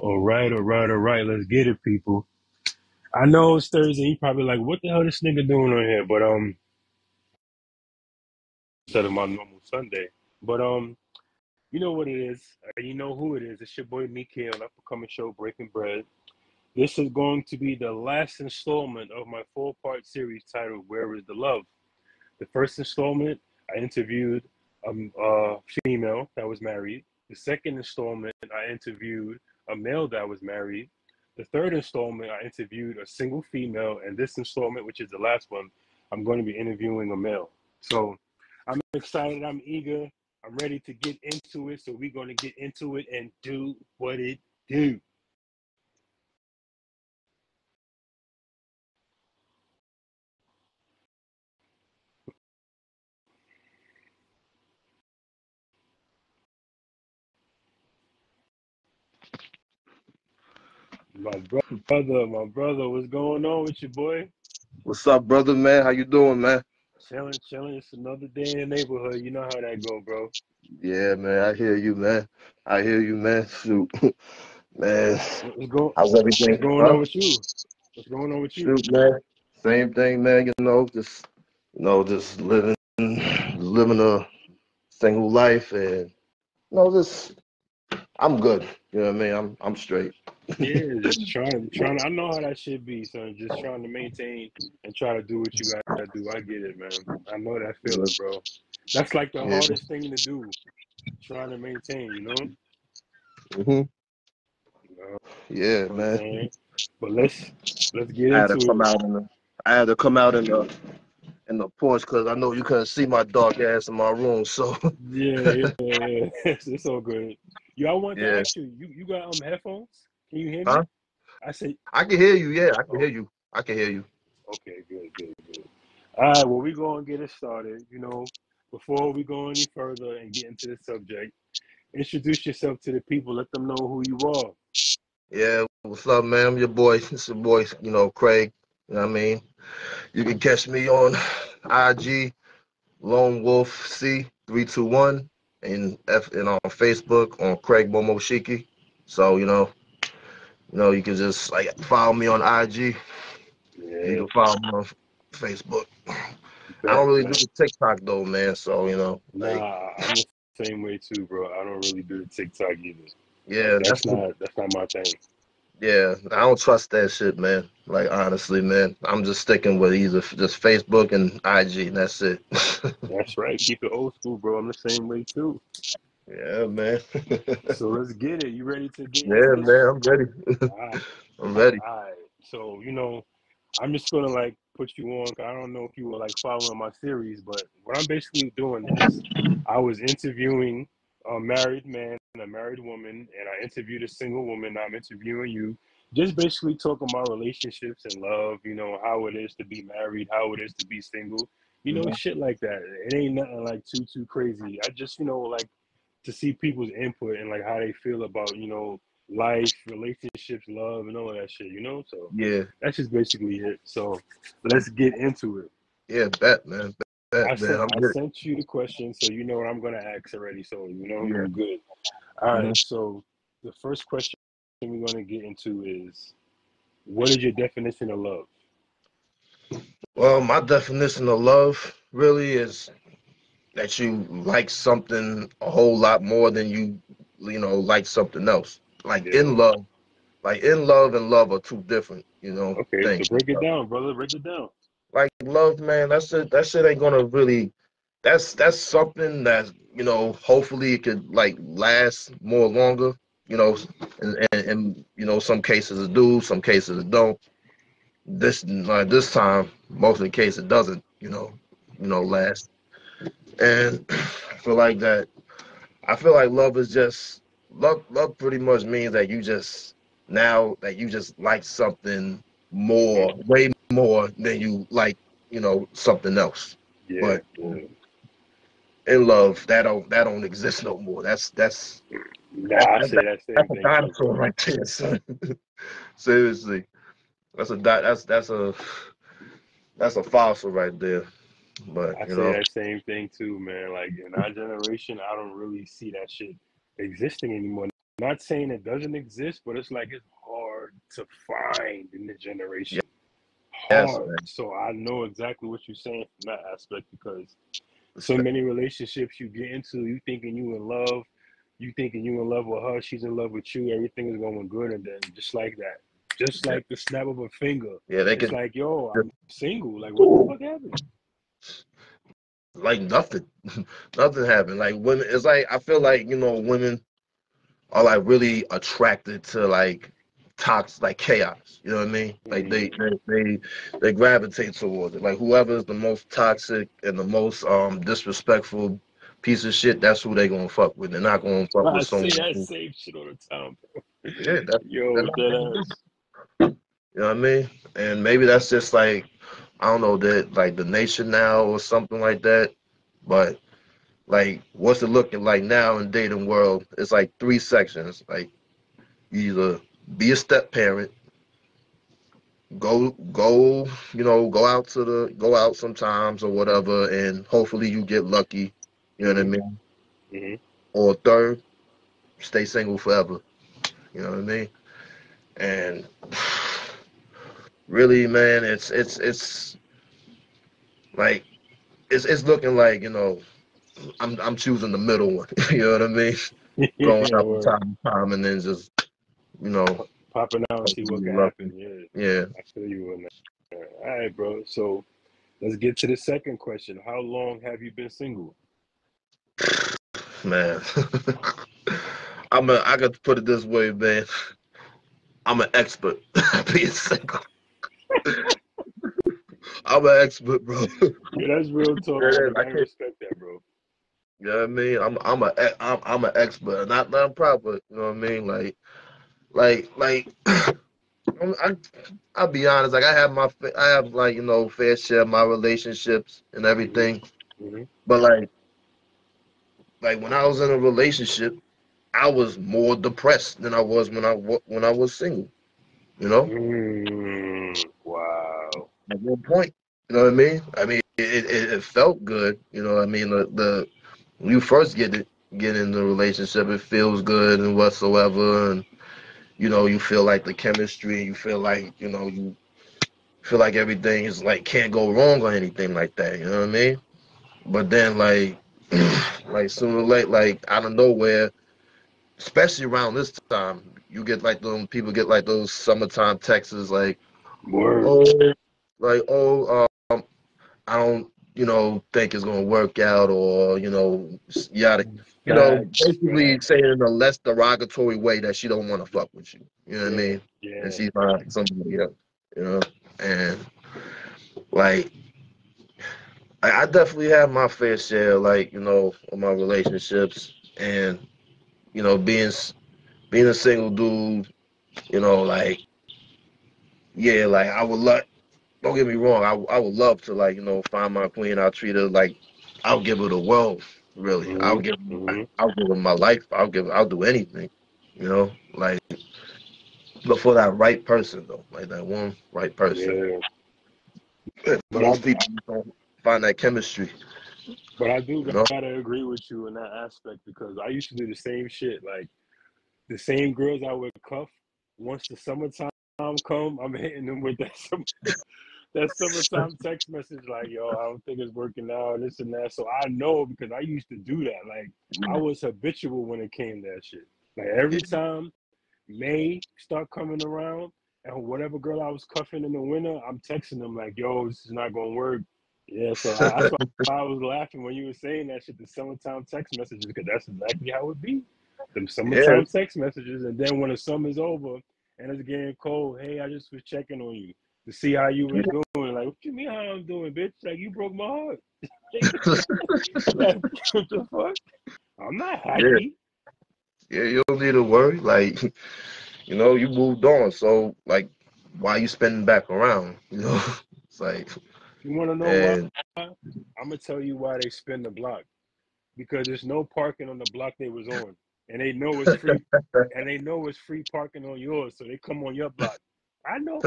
All right. Let's get it, people. I know it's Thursday. You probably like, what the hell this nigga doing on here? But instead of my normal Sunday. But you know what it is. You know who it is. It's your boy Miki on upcoming show Breaking Bread. This is going to be the last installment of my four-part series titled "Where Is the Love." The first installment, I interviewed a female that was married. The second installment, I interviewed a male that was married. The third installment, I interviewed a single female. And this installment, which is the last one, I'm going to be interviewing a male. So I'm excited. I'm eager. I'm ready to get into it. So we're going to get into it and do what it do. My brother, what's going on with you, boy? What's up, brother, man? How you doing, man? Chilling, chilling. It's another day in the neighborhood. You know how that go, bro. Yeah, man, I hear you, man. I hear you, man. Shoot, man. What's going How's What's everything? going Huh? on with you? What's going on with you? Shoot, man. Same thing, man. Just living a single life, and just I'm good. You know what I mean? I'm straight. Yeah, just trying. I know how that should be, son. Just trying to maintain and try to do what you gotta do. I get it, man. I know that feeling, bro. That's like the Yeah. hardest thing to do. Trying to maintain, you know. hmm You know Yeah, what I'm man. saying? But let's get I had to into come it. out in the. I had to come out in the porch because I know you couldn't see my dark ass in my room. So Yeah. It's all good. You, I want to yeah. ask you. You got headphones? Can you hear Huh? me? I said, I can hear you. Yeah, I can oh, hear you. I can hear you. okay, good. All right, well, we're going to get it started. Before we go any further and get into the subject, introduce yourself to the people. Let them know who you are. Yeah, what's up, man? I'm your boy. It's your boy, Craig. You know what I mean? You can catch me on IG, Lone Wolf C321, and on Facebook on Craig Momoshiki. So, you can just like follow me on IG. You Yeah, can follow me on Facebook. I bet, don't really do man. the TikTok though, man. So, Nah, I'm the same way too, bro. I don't really do the TikTok either. Like yeah, that's not my thing. yeah, I don't trust that shit, man. Like honestly, man, I'm just sticking with either just Facebook and IG, and that's it. That's right. Keep it old school, bro. I'm the same way too. Yeah, man. So let's get it. You ready to get Yeah, into this? man, I'm ready. All right. I'm ready. All right. So, I'm just gonna like put you on. 'Cause I don't know if you were like following my series, but what I'm basically doing is I was interviewing a married man and a married woman, and I interviewed a single woman. I'm interviewing you, just basically talking about relationships and love. How it is to be married, how it is to be single. Mhm. Shit like that. It ain't nothing like too crazy. I just like to see people's input and like how they feel about life, relationships, love, and all of that shit. So Yeah, that's just basically it. So let's get into it. yeah, bet, man, I bet, man. sent I'm I good. sent you the question, so you know what I'm gonna ask already. So Yeah. you're good. All hmm right. So the first question we're gonna get into is, what is your definition of love? Well, my definition of love really is that you like something a whole lot more than you like something else. Like Yeah. in love, and love are two different, Okay. So things. break it down, brother. Break it down. Like love, man, that's it. That shit ain't gonna really. That's something that hopefully it could like last more longer. You know, and some cases it do, some cases it don't. This time, most of the case it doesn't. Last. And I feel like that. I feel like love is just love. Love pretty much means that you just now that you just like something Hmm. more, way more than you like, something else. Yeah. But Yeah. in love, that don't exist no more. Nah, I say that That's same a thing too, dinosaur bro. right there, son. Seriously, that's a fossil right there. But I say that same thing too, man. Like in our generation, I don't really see that shit existing anymore. not saying it doesn't exist, but it's like it's hard to find in this generation. Yes, Hard. man. So I know exactly what you're saying from that aspect because so many relationships you get into, you thinking you in love, you thinking you in love with her, she's in love with you, everything is going good, and then just like that, just Yeah, like the snap of a finger, yeah, they it's could like, yo, I'm single. Like, what the fuck happened? like nothing, nothing happened. Like women, it's like I feel like women are like really attracted to like toxic, like chaos. You know what I mean? Like Mm, they gravitate towards it. Like whoever is the most toxic and the most disrespectful piece of shit, that's who they gonna fuck with. They're not gonna fuck I with say someone that who, same shit all the time, bro. yeah, they're Yo, not dead gonna do. ass. You know what I mean? And maybe that's just like I don't know that like the nation now or something like that. But like what's it looking like now in dating world? It's like three sections. Like you either be a step parent, go, go out sometimes or whatever, and hopefully you get lucky. You know what I Hmm. mean? Hmm. Or third, stay single forever. You know what I mean? And really, man, it's like it's looking like I'm choosing the middle one. You know what I mean? Going Yeah, out from word. time to time and then just you know Popping out and see hopefully what you're can lucky. happen. Yeah, Yeah, I feel you on that. All right, bro. So let's get to the second question. How long have you been single? man. I got to put it this way, man. I'm an expert being single. I'm an expert, bro. Yeah, that's real talk, my Yeah, nigga. I I can't. respect that, bro. You know what I mean? I'm an expert, not proper. You know what I mean? Like I I'll be honest. Like I have like fair share of my relationships and Hmm. everything. Hmm. But like when I was in a relationship, I was more depressed than I was when I was single. You know, Wow. at one point. You know what I mean? I mean, it felt good. You know what I mean? The when you first get in the relationship, it feels good and whatsoever, and you feel like the chemistry. You feel like you feel like everything is like can't go wrong or anything like that. You know what I mean? But then like sooner or later, like out of nowhere, especially around this time, you get like them people get like those summertime texts like, Word. oh, oh, I don't, think it's gonna work out, or yada, Facts. basically Facts. saying in a less derogatory way that she don't want to fuck with you. You know what I Yeah. mean? And Yeah. she's not somebody else. You know, and like I definitely have my fair share, like of my relationships, and being a single dude, like yeah, like I would love. Don't get me wrong. I would love to find my queen. I'll treat her like I'll give her the world. Really, Hmm. Hmm. I'll give her my life. I'll do anything. Like but for that right person though, like that one right person. Yeah. But I Most people don't find that chemistry. but I do You know. gotta agree with you in that aspect because I used to do the same shit. Like the same girls I would cuff. Once the summertime come, I'm hitting them with that summertime text message like, yo, I don't think it's working out, this and that. So I know because I used to do that. Like I was habitual when it came to that shit. Like every time May start coming around and whatever girl I was cuffing in the winter, I'm texting them like, yo, this is not gonna work. Yeah, so that's why I was laughing when you were saying that shit, the summertime text messages, because that's exactly how it be. Them Yeah. summertime text messages, and then when the summer's over and it's getting cold, hey, I just was checking on you to see how you was doing. Like, what you mean how I'm doing, bitch? Like you broke my heart. Like, what the fuck? I'm not Yeah. happy. Yeah. You don't need to worry. Like you moved on. So like, why you spending back around? It's like You want to know why? and I'm gonna tell you why they spin the block. Because there's no parking on the block they was on, and they know it's free, and they know it's free parking on yours, so they come on your block. I know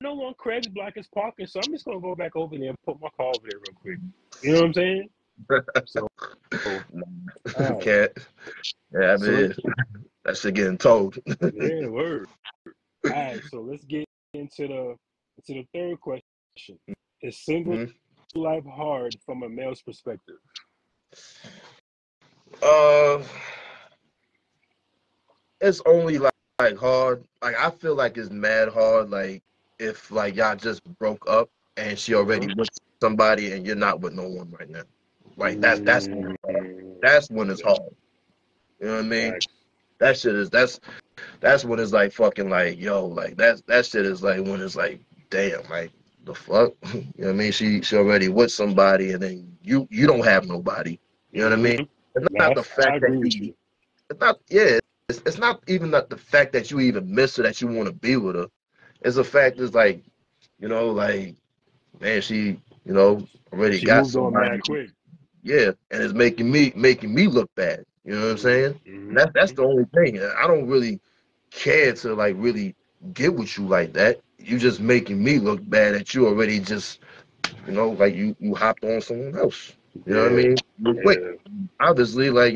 on Craig's block is parking, so I'm just gonna go back over there and put my car over there real quick. You know what I'm saying? So, all right. can't. Yeah, I So let mean. That shit getting told. Yeah, word. All right, so let's get into the third question. Is single Mhm. life hard from a male's perspective? Uh, it's only like hard. Like I feel like it's mad hard. Like if like y'all just broke up and she already Uh-huh. with somebody and you're not with no one right now. Like that's when Mm, it's hard. That's when it's hard. You know what I mean? facts. That shit is that's when it's like fucking like yo like that shit is like when it's like damn like the fuck you know what I mean she already with somebody and then you don't have nobody you know what I mean Mm-hmm. it's not the I fact that agree with you you. it's not yeah it's not even that the fact that you even miss her that you want to be with her it's the fact is like you know like man she you know already She got moved on somebody mad quick. yeah, and it's making me look bad. You know what I'm Mm-hmm. saying? And that's Mm-hmm. the only thing. I don't really care to like really get with you like that. You just making me look bad that you already just like you hopped on someone else. You know what I Yeah. mean? Real quick. Yeah. Obviously, like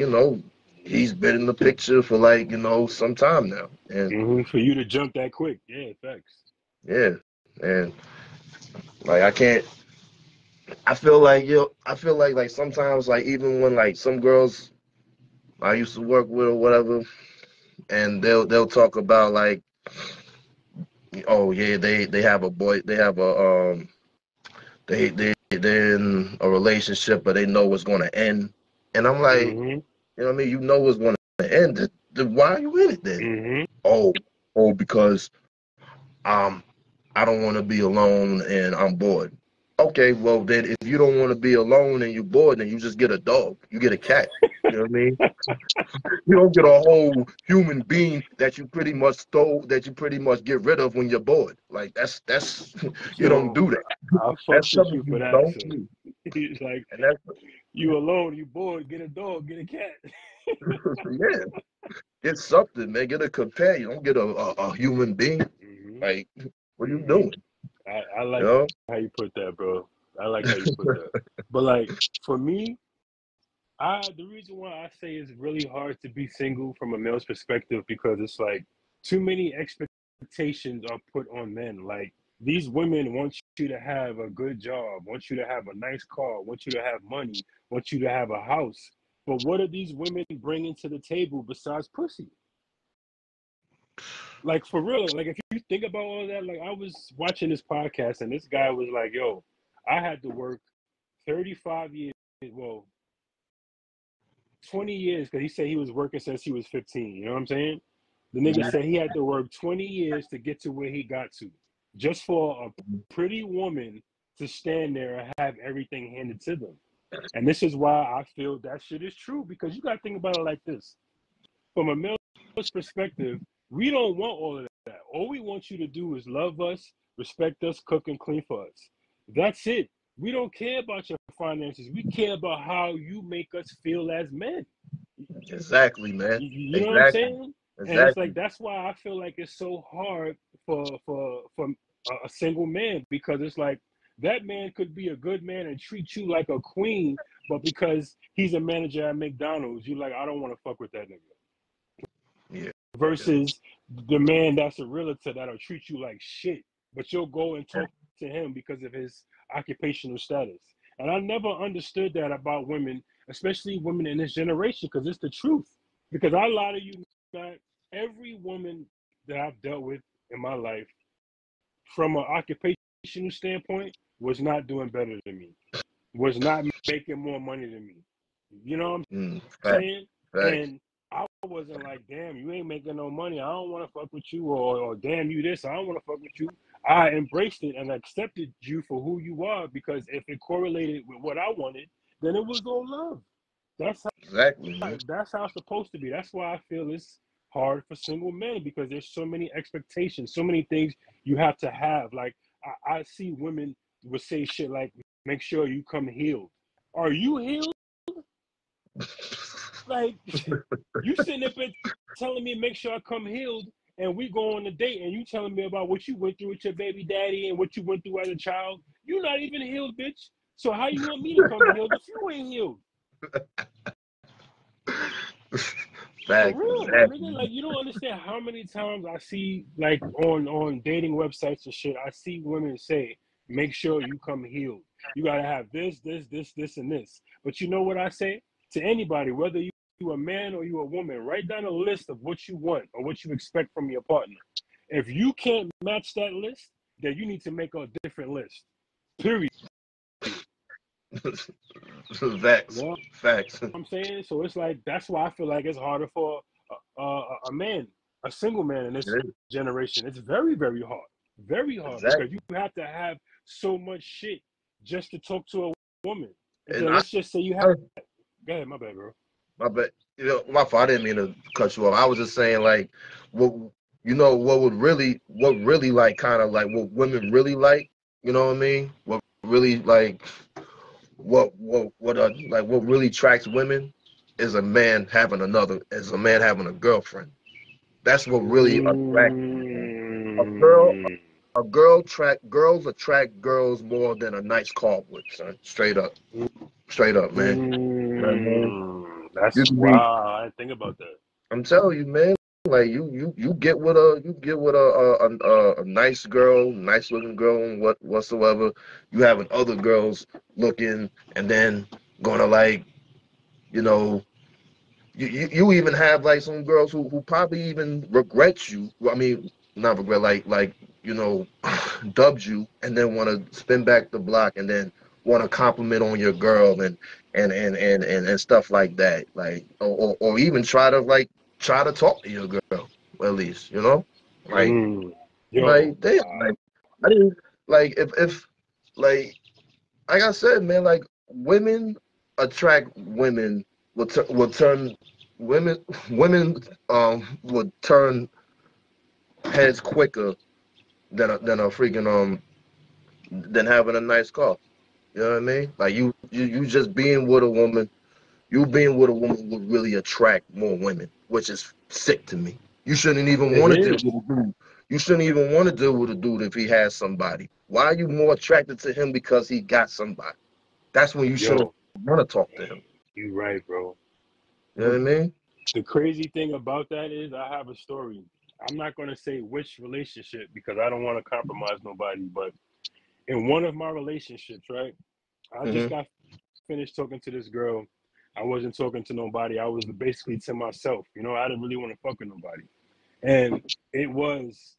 he's been in the picture for like some time now, and Mm-hmm. For you to jump that quick. Yeah, facts. yeah, and like I can't. I feel like I feel like sometimes like even when like some girls I used to work with or whatever and they'll talk about like oh yeah they have a boy they have a they're in a relationship but they know it's going to end and I'm like Mm-hmm. you know what I mean you know it's going to end then why are you in it then Mm-hmm. oh because um I don't want to be alone and I'm bored okay well then if you don't want to be alone and you're bored then you just get a dog you get a cat you know what I mean you don't get a whole human being that you pretty much stole, that you pretty much get rid of when you're bored. Like that's you don't So do that. I That's fucks with something you for you that. don't So do. he's like, And that's you alone, you bored, get a dog, get a cat. yeah, get something, man. Get a companion. Don't get a human being. Mm-hmm. Like what are you Mm-hmm. doing? I You like know? how you put that, bro. I like how you put that. But like for me, the reason why I say it's really hard to be single from a male's perspective because it's like too many expectations are put on men. Like these women want you to have a good job, want you to have a nice car, want you to have money, want you to have a house. But what are these women bringing to the table besides pussy? Like for real, like if you think about all that, like I was watching this podcast and this guy was like, "Yo, I had to work 35 years, well, 20 years, because he said he was working since he was 15. You know what I'm saying? The nigga Mhm. said he had to work 20 years to get to where he got to, just for a pretty woman to stand there and have everything handed to them. And this is why I feel that shit is true, because you got to think about it like this. From a male's perspective, we don't want all of that. All we want you to do is love us, respect us, cook and clean for us. That's it. We don't care about your finances. We care about how you make us feel as men. Exactly, man. You know what I'm Exactly. saying? And it's like Exactly. that's why I feel like it's so hard for a single man, because it's like that man could be a good man and treat you like a queen, but because he's a manager at McDonald's, you like, I don't want to fuck with that nigga. Yeah. Yeah. Versus the man that's a realtor that'll treat you like shit, but you'll go and talk to him because of his occupational status. And I never understood that about women, especially women in this generation, because it's the truth. Because I lie to you, not every woman that I've dealt with in my life, from an occupational standpoint, was not doing better than me, was not making more money than me. You know what I'm Facts. saying? Facts. And I wasn't like, damn, you ain't making no money. I don't want to fuck with you, or damn, you this. I don't want to fuck with you. I embraced it and accepted you for who you are, because if it correlated with what I wanted, then it was all love. That's Exactly, how man. that's how it's supposed to be. That's why I feel it's hard for single men, because there's so many expectations, so many things you have to have. Like I see women would say shit like, "Make sure you come healed." Are you healed? Like you sitting up there telling me make sure I come healed, and we go on a date, and you telling me about what you went through with your baby daddy and what you went through as a child. You're not even healed, bitch. So how you want me to come healed if you ain't healed? For Facts, real, my exactly. nigga. Like you don't understand how many times I see like on dating websites and shit. I see women say, "Make sure you come healed. You gotta have this, and this." But you know what I say to anybody, whether you a man or you a woman, write down a list of what you want or what you expect from your partner. If you can't match that list, then you need to make a different list. Period. You Facts, know facts. what I'm saying? So it's like that's why I feel like it's harder for a man, a single man in this generation. It's very very hard because you Exactly. have to have so much shit just to talk to a woman. And And then let's just say you have. I Go ahead, my bad, bro. my bad. My fault. I didn't mean to cut you off. I was just saying, like, what what really like, kind of like, what women really like. You know what I mean? What really like, what really attracts women is a man having a girlfriend. That's what really attracts them. A girl, Mm, girls attract girls more than a nice car would, son. Straight up, man. You know what I mean? that's You can be. wow. I didn't think about that. I'm telling you, man. Like you get with a nice girl, nice looking girl, and whatsoever. You having other girls looking, and then gonna like, you know, you even have like some girls who probably even regret you. I mean, not regret, like you know, dubbed you, and then want to spin back the block, and then want to compliment on your girl and stuff like that. Like, or even try to talk to your girl, at least, you know, like Mm, yo, like damn, like I didn't like if like like I said, man, like women attract women will turn women women would turn heads quicker than a freaking than having a nice car. You know what I mean? Like you just being with a woman, you being with a woman would really attract more women, which is sick to me. You shouldn't even it want to deal is. with a dude. You shouldn't even want to deal with a dude if he has somebody. Why are you more attracted to him because he got somebody? That's when you shouldn't Yo, want to talk to him. you right, bro. You know what I mean? The crazy thing about that is I have a story. I'm not going to say which relationship because I don't want to compromise nobody, but in one of my relationships, right? I just Hmm. got finished talking to this girl. I wasn't talking to nobody. I was basically to myself. You know, I didn't really want to fuck with nobody. And it was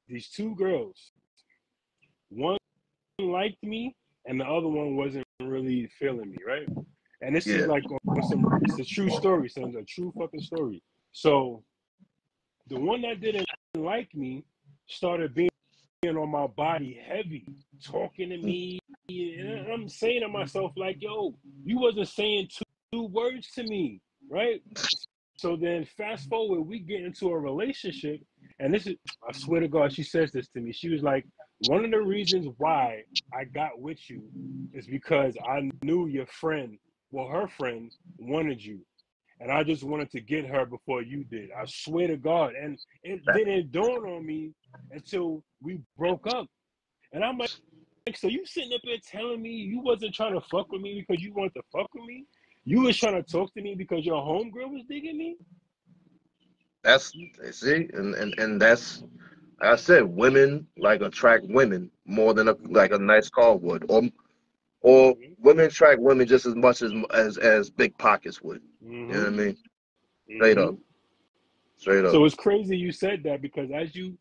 these two girls. One liked me and the other one wasn't really feeling me, right? And this is Yeah. like on some, it's a true story, son, a true fucking story. So the one that didn't like me started being on my body heavy, talking to me. And I'm saying to myself, like, yo, you wasn't saying two words to me, right? So then fast forward, we get into a relationship. And this is, I swear to God, she says this to me. She was like, one of the reasons why I got with you is because I knew your friend, well, her friend wanted you and I just wanted to get her before you did. I swear to God. And it didn't dawn on me until we broke up. And I'm like, so you sitting up there telling me you wasn't trying to fuck with me because you wanted to fuck with me? You was trying to talk to me because your homegirl was digging me? That's see, and that's like I said, women like attract women more than a nice car would, or Mm-hmm. women attract women just as much as big pockets would. You know Mm-hmm. what I mean? Straight Mm-hmm. up, straight up. So it's crazy you said that because as you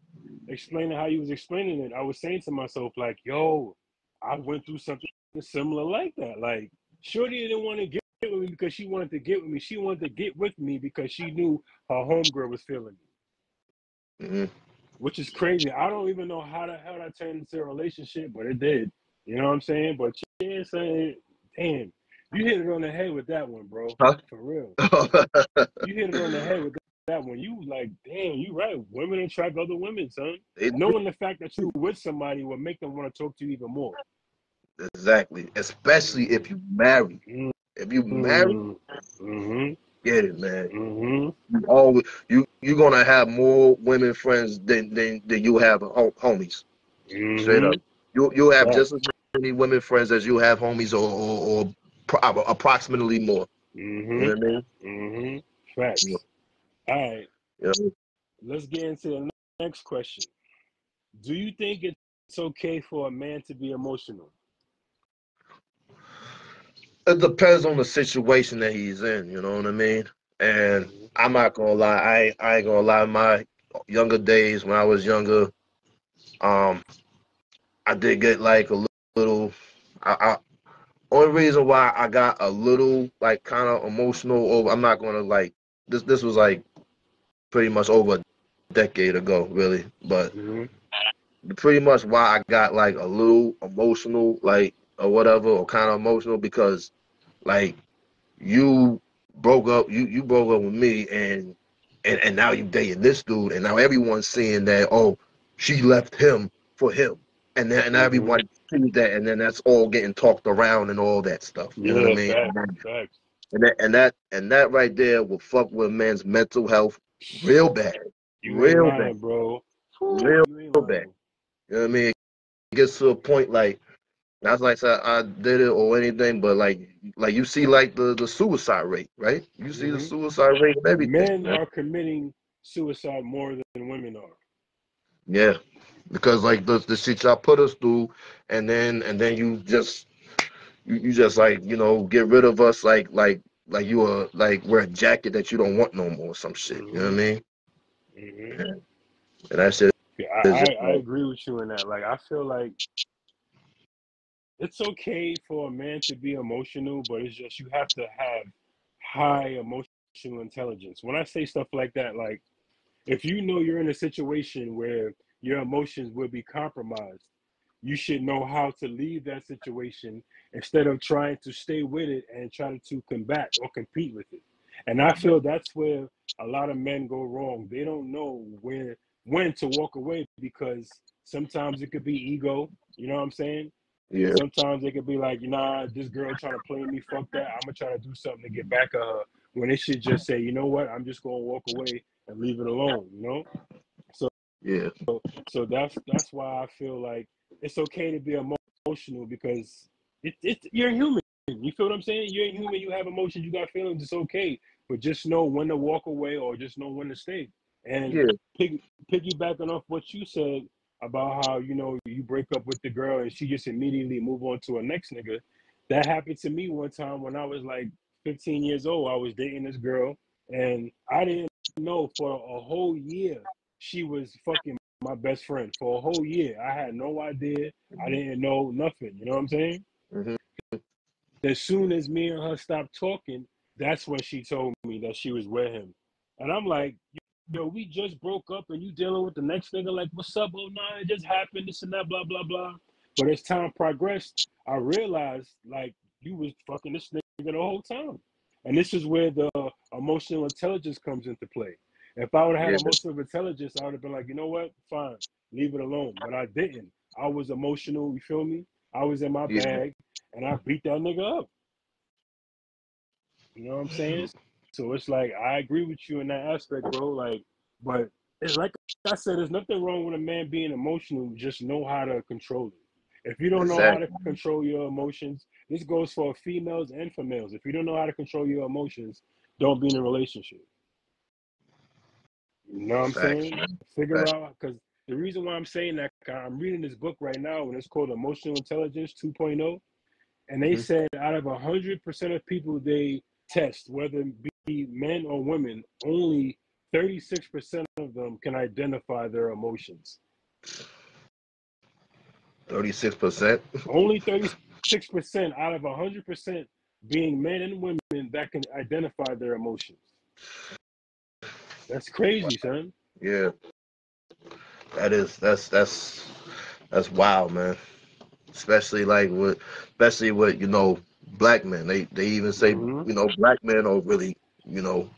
explaining how you was explaining it, I was saying to myself, like, yo, I went through something similar like that. Like, Shorty didn't want to get with me because she wanted to get with me. She wanted to get with me because she knew her homegirl was feeling me, Hmm. which is crazy. I don't even know how the hell that turned into a relationship, but it did. You know what I'm saying? But yeah, saying, damn, you hit it on the head with that one, bro. Huh? For real. You hit it on the head with that one. You like, damn, you right. Women attract other women, son. They Knowing the fact that you with somebody will make them want to talk to you even more. exactly, especially if you marry. Mm-hmm. If you marry, Mm-hmm. get it, man. Mm-hmm. You're gonna have more women friends than you have homies. Straight Mm-hmm. up, you'll have just as Facts. many women friends as you have homies, or approximately more. You Mm-hmm. know what I mean? Mm-hmm. You know, Facts. All right, You know, let's get into the next question. Do you think it's okay for a man to be emotional? it depends on the situation that he's in. You know what I mean? And Hmm. I'm not gonna lie. I ain't gonna lie. My younger days when I was younger, um, I did get like a little. I only reason why I got a little like kind of emotional over. I'm not gonna like this. This was like pretty much over a decade ago, really. But Hmm. pretty much why I got like a little emotional, like or whatever, or kind of emotional because like you you broke up with me, and now you dating this dude, and now everyone's saying that she left him for him, and then and Hmm. everybody sees that, and then that's all getting talked around and all that stuff. You know what I Yeah, mean? facts, facts. And that right there will fuck with a man's mental health real bad, You ain't real bad, lying, bro. Whew, real you ain't bad. lying. You know what I mean? It gets to a point like not like I did it or anything, but like you see like the suicide rate, right? You see the Hmm. suicide rate and everything, Men man. are committing suicide more than women are. Yeah, because like the shit y'all put us through, and then you just like get rid of us like you are like we're a jacket that you don't want no more, or some shit. You know what I Hmm. mean? Hmm. Yeah. And that shit Yeah, is just I agree with you in that. Like, I feel like it's okay for a man to be emotional, but it's just you have to have high emotional intelligence. When I say stuff like that, like if you know you're in a situation where your emotions will be compromised, you should know how to leave that situation instead of trying to stay with it and trying to combat or compete with it. And I feel that's where a lot of men go wrong. They don't know when to walk away because sometimes it could be ego, you know what I'm saying? yeah, Sometimes it could be like, nah, this girl trying to play me, fuck that. I'm gonna try to do something to get back at her. When they should just say, you know what, I'm just gonna walk away and leave it alone, you know? So yeah, so that's why I feel like it's okay to be emotional because you're human. You feel what I'm saying? You're human, you have emotions, you got feelings, it's okay. But just know when to walk away or just know when to stay. And yeah, pig, piggybacking off what you said about how, you break up with the girl and she just immediately move on to a next nigga. That happened to me one time when I was like 15 years old. I was dating this girl and I didn't know for a whole year she was fucking my best friend for a whole year. I had no idea. I didn't know nothing. You know what I'm saying? hmm As soon as me and her stopped talking, that's when she told me that she was with him. And I'm like, yo, we just broke up and you dealing with the next nigga, like, what's up? Oh, nah, it just happened, this and that, blah, blah, blah. But as time progressed, I realized, like, you was fucking this nigga the whole time. And this is where the emotional intelligence comes into play. If I would have had yeah, emotional intelligence, I would have been like, you know what? Fine, leave it alone. But I didn't. I was emotional, you feel me? I was in my yeah, bag and I beat that nigga up. You know what I'm saying? So it's like I agree with you in that aspect, bro. Like, but it's like I said, there's nothing wrong with a man being emotional. Just know how to control it. If you don't know how to exactly, control your emotions, this goes for females and for males. If you don't know how to control your emotions, don't be in a relationship. You know what I'm facts, saying? man. Figure Facts. out because the reason why I'm saying that I'm reading this book right now and it's called Emotional Intelligence 2.0. And they Hmm. said out of 100% of people they test, whether it be men or women, only 36% of them can identify their emotions. 36%. Only 36% out of 100% being men and women that can identify their emotions. That's crazy, son. Yeah, that's wild, man. Especially with black men. They even say Hmm. black men are really you know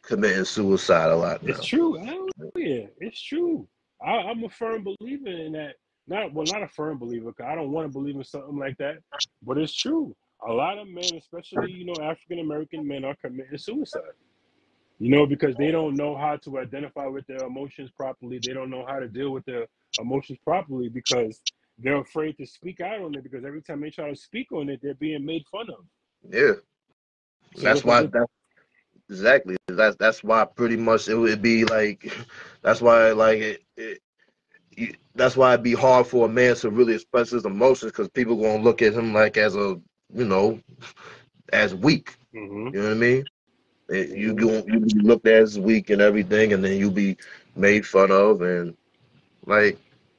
committing suicide a lot It's now. true. Hell yeah, it's true. I'm a firm believer in that. Not a firm believer. Cause I don't want to believe in something like that, but it's true. A lot of men, especially African American men, are committing suicide. Because they don't know how to identify with their emotions properly. They don't know how to deal with their emotions properly because they're afraid to speak out on it. Because every time they try to speak on it, they're being made fun of. Yeah, So that's with the why with that exactly. That's why pretty much it would be like, that's why like that's why it'd be hard for a man to really express his emotions because people gonna look at him like as a, you know, as weak. Mhm. You know what I mean? Mhm. You be looked at as weak and everything, and then you be made fun of, and like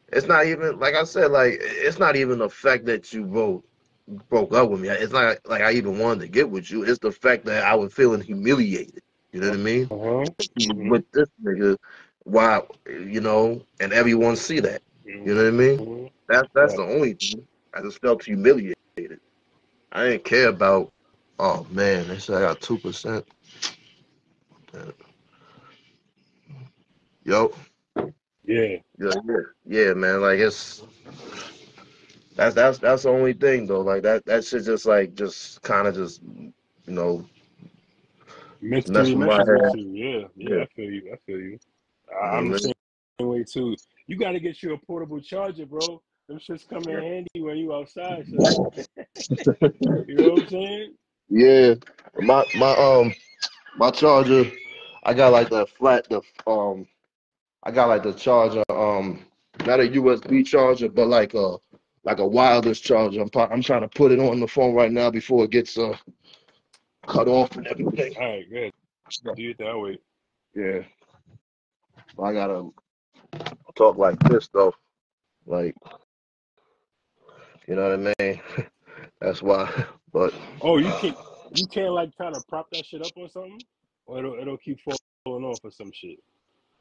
it's not even like I said, like it's not even the fact that you broke up with me. It's not like I even wanted to get with you. It's the fact that I was feeling humiliated. You know what I mean? Uh huh. Mhm. With this nigga, why, you know, and everyone see that. You know what I mean? Mhm. That's Right. the only thing. I just felt humiliated. I didn't care about. Oh man, they said I got 2%. Yo, Yeah. yeah, man. Like it's that's the only thing though. Like that shit just like just kind of just, you know, mess Mentally with my messes with head. you. Yeah. Yeah. Yeah, I feel you. I feel you. you know I'm what the I mean? same way too. You got to get you a portable charger, bro. Them shits come in handy when you outside, son. You know what I'm saying? Yeah, my charger, I got like the flat I got like the charger not a USB charger but like a wireless charger. I'm trying to put it on the phone right now before it gets cut off and everything. All right, good. So, Do it that way. yeah, so I gotta talk like this though, like you know what I mean. That's why, but Oh, you can't like kind of prop that shit up or something, or it'll keep falling off or some shit.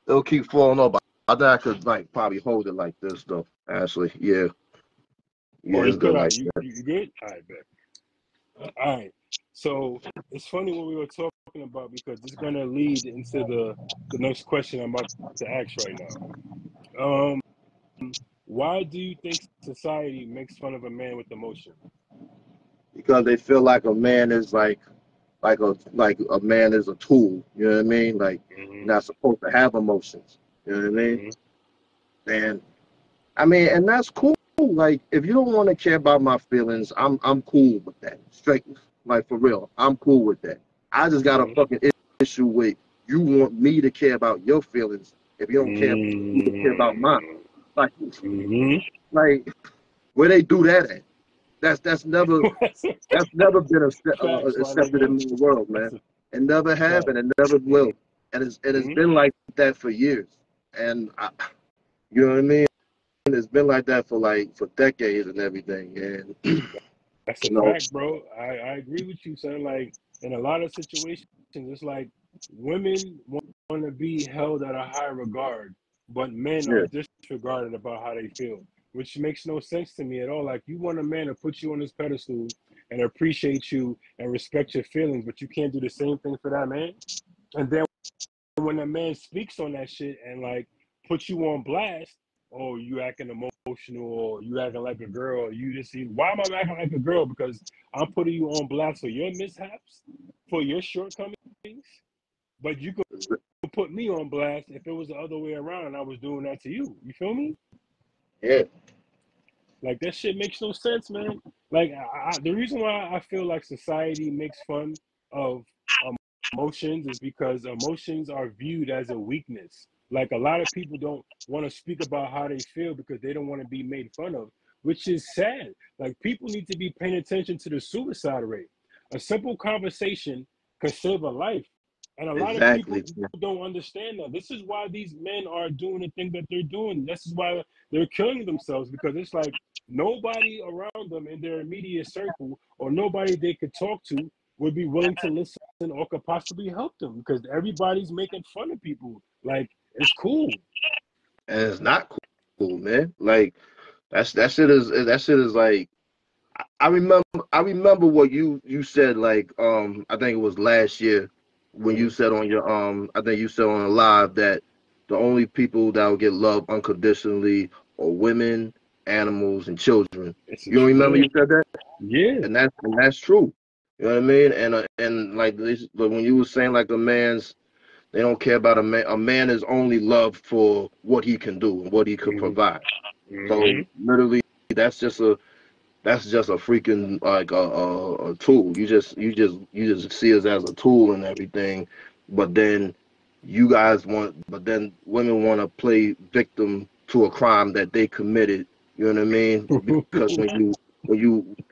it'll keep falling off. I think I could like probably hold it like this though. Actually, yeah, Oh, yeah, you it's good could. All like right, that. you good? All right, bet. All right. So it's funny what we were talking about because it's gonna lead into the next question I'm about to ask right now. Why do you think society makes fun of a man with emotion? Because they feel like a man is like a man is a tool. You know what I mean? Like you're Hmm. not supposed to have emotions. You know what I mean? Hmm. And I mean, and that's cool. Like if you don't want to care about my feelings, I'm cool with that. Straight, like for real, I'm cool with that. I just got a Hmm. fucking issue with you want me to care about your feelings if you don't care you don't care about mine. Hmm. Like Hmm. like where they do that at? That's that's never been Facts, my accepted nigga. in the world, man. That's a It never have, fact. and it never Hmm. will. And it's Hmm. been like that for years. And you know what I mean? It's been like that for for decades and everything. And That's a you know, fact, bro. I agree with you, son. Like in a lot of situations, it's like women want to be held at a high regard, but men are yeah, disregarded about how they feel, which makes no sense to me at all. Like you want a man to put you on his pedestal and appreciate you and respect your feelings, but you can't do the same thing for that man. And then when a man speaks on that shit and like puts you on blast, oh, you acting emotional or you acting like a girl, or you just see why am I acting like a girl? Because I'm putting you on blast for your mishaps, for your shortcomings, but you could put me on blast if it was the other way around and I was doing that to you. You feel me? yeah, Like that shit makes no sense, man. Like the reason why I feel like society makes fun of emotions is because emotions are viewed as a weakness. Like a lot of people don't want to speak about how they feel because they don't want to be made fun of, which is sad. Like people need to be paying attention to the suicide rate. A simple conversation can save a life. And a lot of people exactly. Yeah. don't understand that. This is why these men are doing the thing that they're doing. This is why they're killing themselves because it's like nobody around them in their immediate circle or nobody they could talk to would be willing to listen or could possibly help them because everybody's making fun of people. Like it's cool. And it's not cool, man. Like that shit is like I remember I remember what you said like I think it was last year when you Mm-hmm. said on your I think you said on a live that the only people that will get love unconditionally are women, animals, and children. It's a You don't remember yeah, you said that? yeah. And that's true. You know what I mean? And like this, but when you were saying like a man's they don't care about a man. A man is only loved for what he can do and what he could Mm-hmm. provide. So Mm-hmm. literally, that's just a that's just a freaking like a tool. You just see us as a tool and everything, but then but then women want to play victim to a crime that they committed. You know what I mean? Because you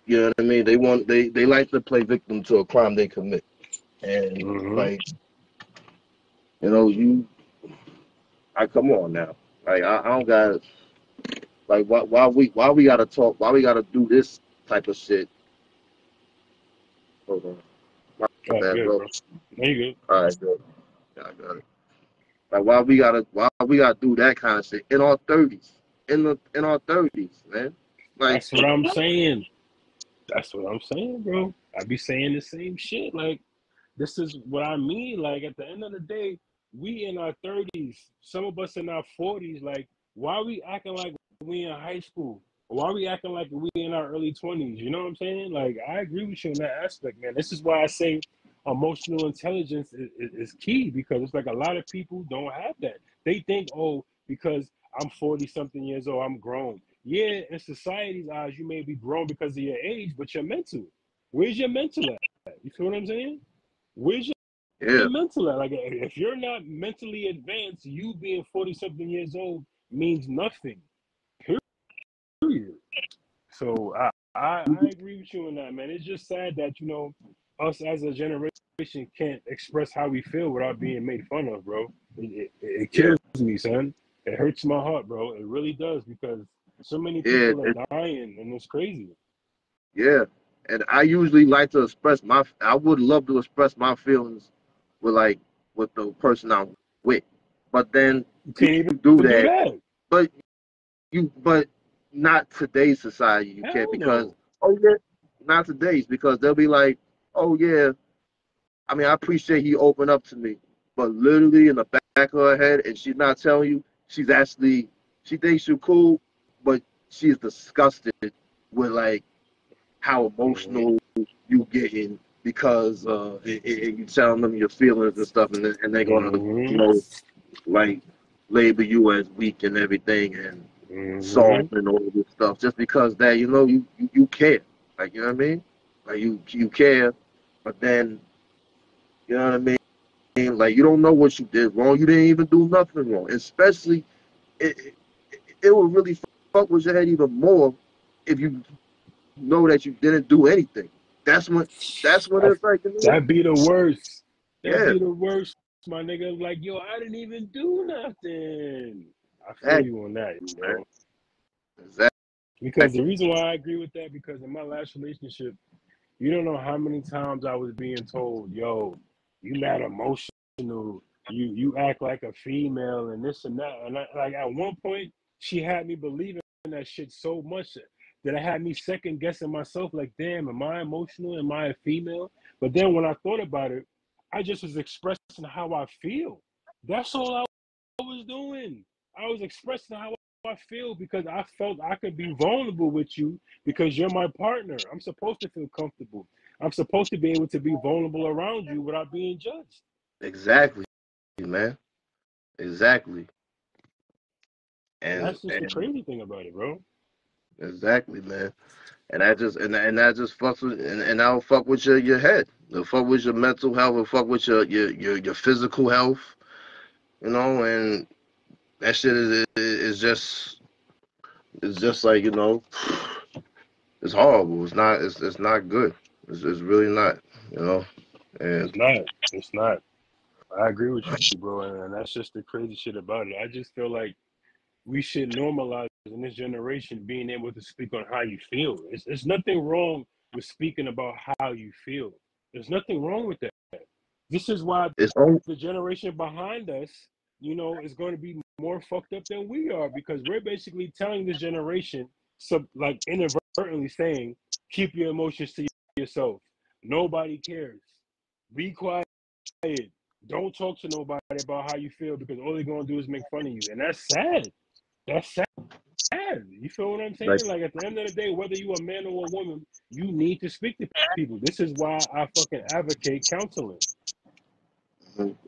know what I mean, they like to play victim to a crime they commit, and Hmm. like you know I come on now, like I don't got like why we gotta talk, why we gotta do this type of shit. Hold on. My Oh, bad, good, bro. bro. No, you good. All right, good. Yeah, I got it. Like why we gotta do that kind of shit in our thirties, in our thirties, man. Like That's what I'm saying. That's what I'm saying, bro. I be saying the same shit. Like, this is what I mean. Like, at the end of the day, we in our 30s, some of us in our 40s. Like, why we acting like we in high school? Why we acting like we in our early 20s? You know what I'm saying? Like, I agree with you in that aspect, man. This is why I say emotional intelligence is key, because it's like a lot of people don't have that. They think, oh, because I'm 40 something years old, I'm grown. Yeah, in society's eyes, you may be grown because of your age, but you're mental. Where's your mental at? You feel what I'm saying? Where's yeah, your mental at? Like, if you're not mentally advanced, you being 40 something years old means nothing. Period. So I agree with you on that, man. It's just sad that, us as a generation can't express how we feel without being made fun of, bro. It yeah, kills me, son. It hurts my heart, bro. It really does, because so many yeah, people are dying, and it's crazy. yeah. And I usually like to express my. I would love to express my feelings with like with the person I'm with, but then You you can't do even do that, that. but but not today's society. You can't Hell because no. oh yeah, not today's because they'll be like, oh yeah, I mean, I appreciate he opened up to me, but literally in the back of her head, and she's not telling you, she thinks you're cool, but she's disgusted with like how Hmm. emotional you getting because you telling them your feelings and stuff, and they're gonna, you Hmm. know, like label you as weak and everything and Hmm. soft and all this stuff just because that you care, like you know what I mean, like you care, but then you know what I mean. Like you don't know what you did wrong. You didn't even do nothing wrong. Especially, it will really fuck with your head even more if you know that you didn't do anything. That's when that's when I, it's like, that be the worst. That yeah, be the worst, my nigga. Like, yo, I didn't even do nothing. I feel exactly, you on that, man. yo. Because the Exactly. reason why I agree with that, because in my last relationship, you don't know how many times I was being told, "Yo, you mad emotional. You act like a female and this and that." And like at one point, she had me believing that shit so much that it had me second guessing myself. Like, damn, am I emotional? Am I a female? But then when I thought about it, I just was expressing how I feel. That's all I was doing. I was expressing how I feel, because I felt I could be vulnerable with you because you're my partner. I'm supposed to feel comfortable. I'm supposed to be able to be vulnerable around you without being judged. Exactly, man. Exactly. And And that's just the and crazy thing about it, bro. exactly, man. And that just fucks with and that'll fuck with your head. It'll fuck with your mental health. It'll fuck with your physical health. You know, and that shit is just like it's horrible. It's not good. It's really not. You know, and It's not. It's not. I agree with you, bro. And that's just the crazy shit about it. I just feel like we should normalize in this generation being able to speak on how you feel. It's nothing wrong with speaking about how you feel. There's nothing wrong with that. This is why it's on. the generation behind us, is going to be more fucked up than we are, because we're basically telling this generation, like inadvertently saying, keep your emotions to yourself. Nobody cares. Be quiet. Don't talk to nobody about how you feel, because all they're going to do is make fun of you. And that's sad. That's sad. You feel what I'm Like saying? Like, at the end of the day, whether you're a man or a woman, you need to speak to people. This is why I fucking advocate counseling.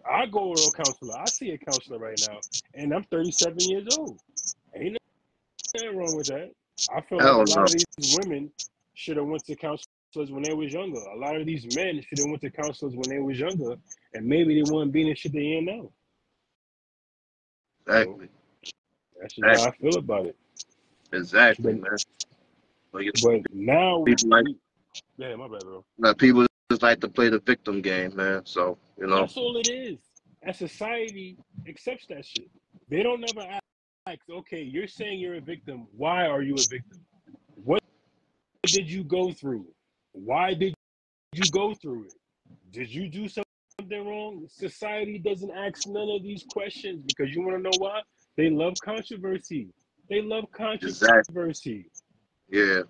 I go to a counselor. I see a counselor right now, and I'm 37 years old. Ain't nothing wrong with that. I feel like a Hell lot no. of these women should have went to counselors when they was younger. A lot of these men should have went to counselors when they was younger, and maybe they wouldn't be in the shit they in now. So Exactly. that's just how I Exactly. feel about it. Exactly, But man. But you but now people like we, yeah, my bad, bro. people just like to play the victim game, man. So you know, That's all it is. And society accepts that shit. They don't never ask, okay, you're saying you're a victim. Why are you a victim? What did you go through? Why did you go through it? Did you do something wrong? Society doesn't ask none of these questions because you want to know why? They love controversy. They love exactly. controversy. Yeah.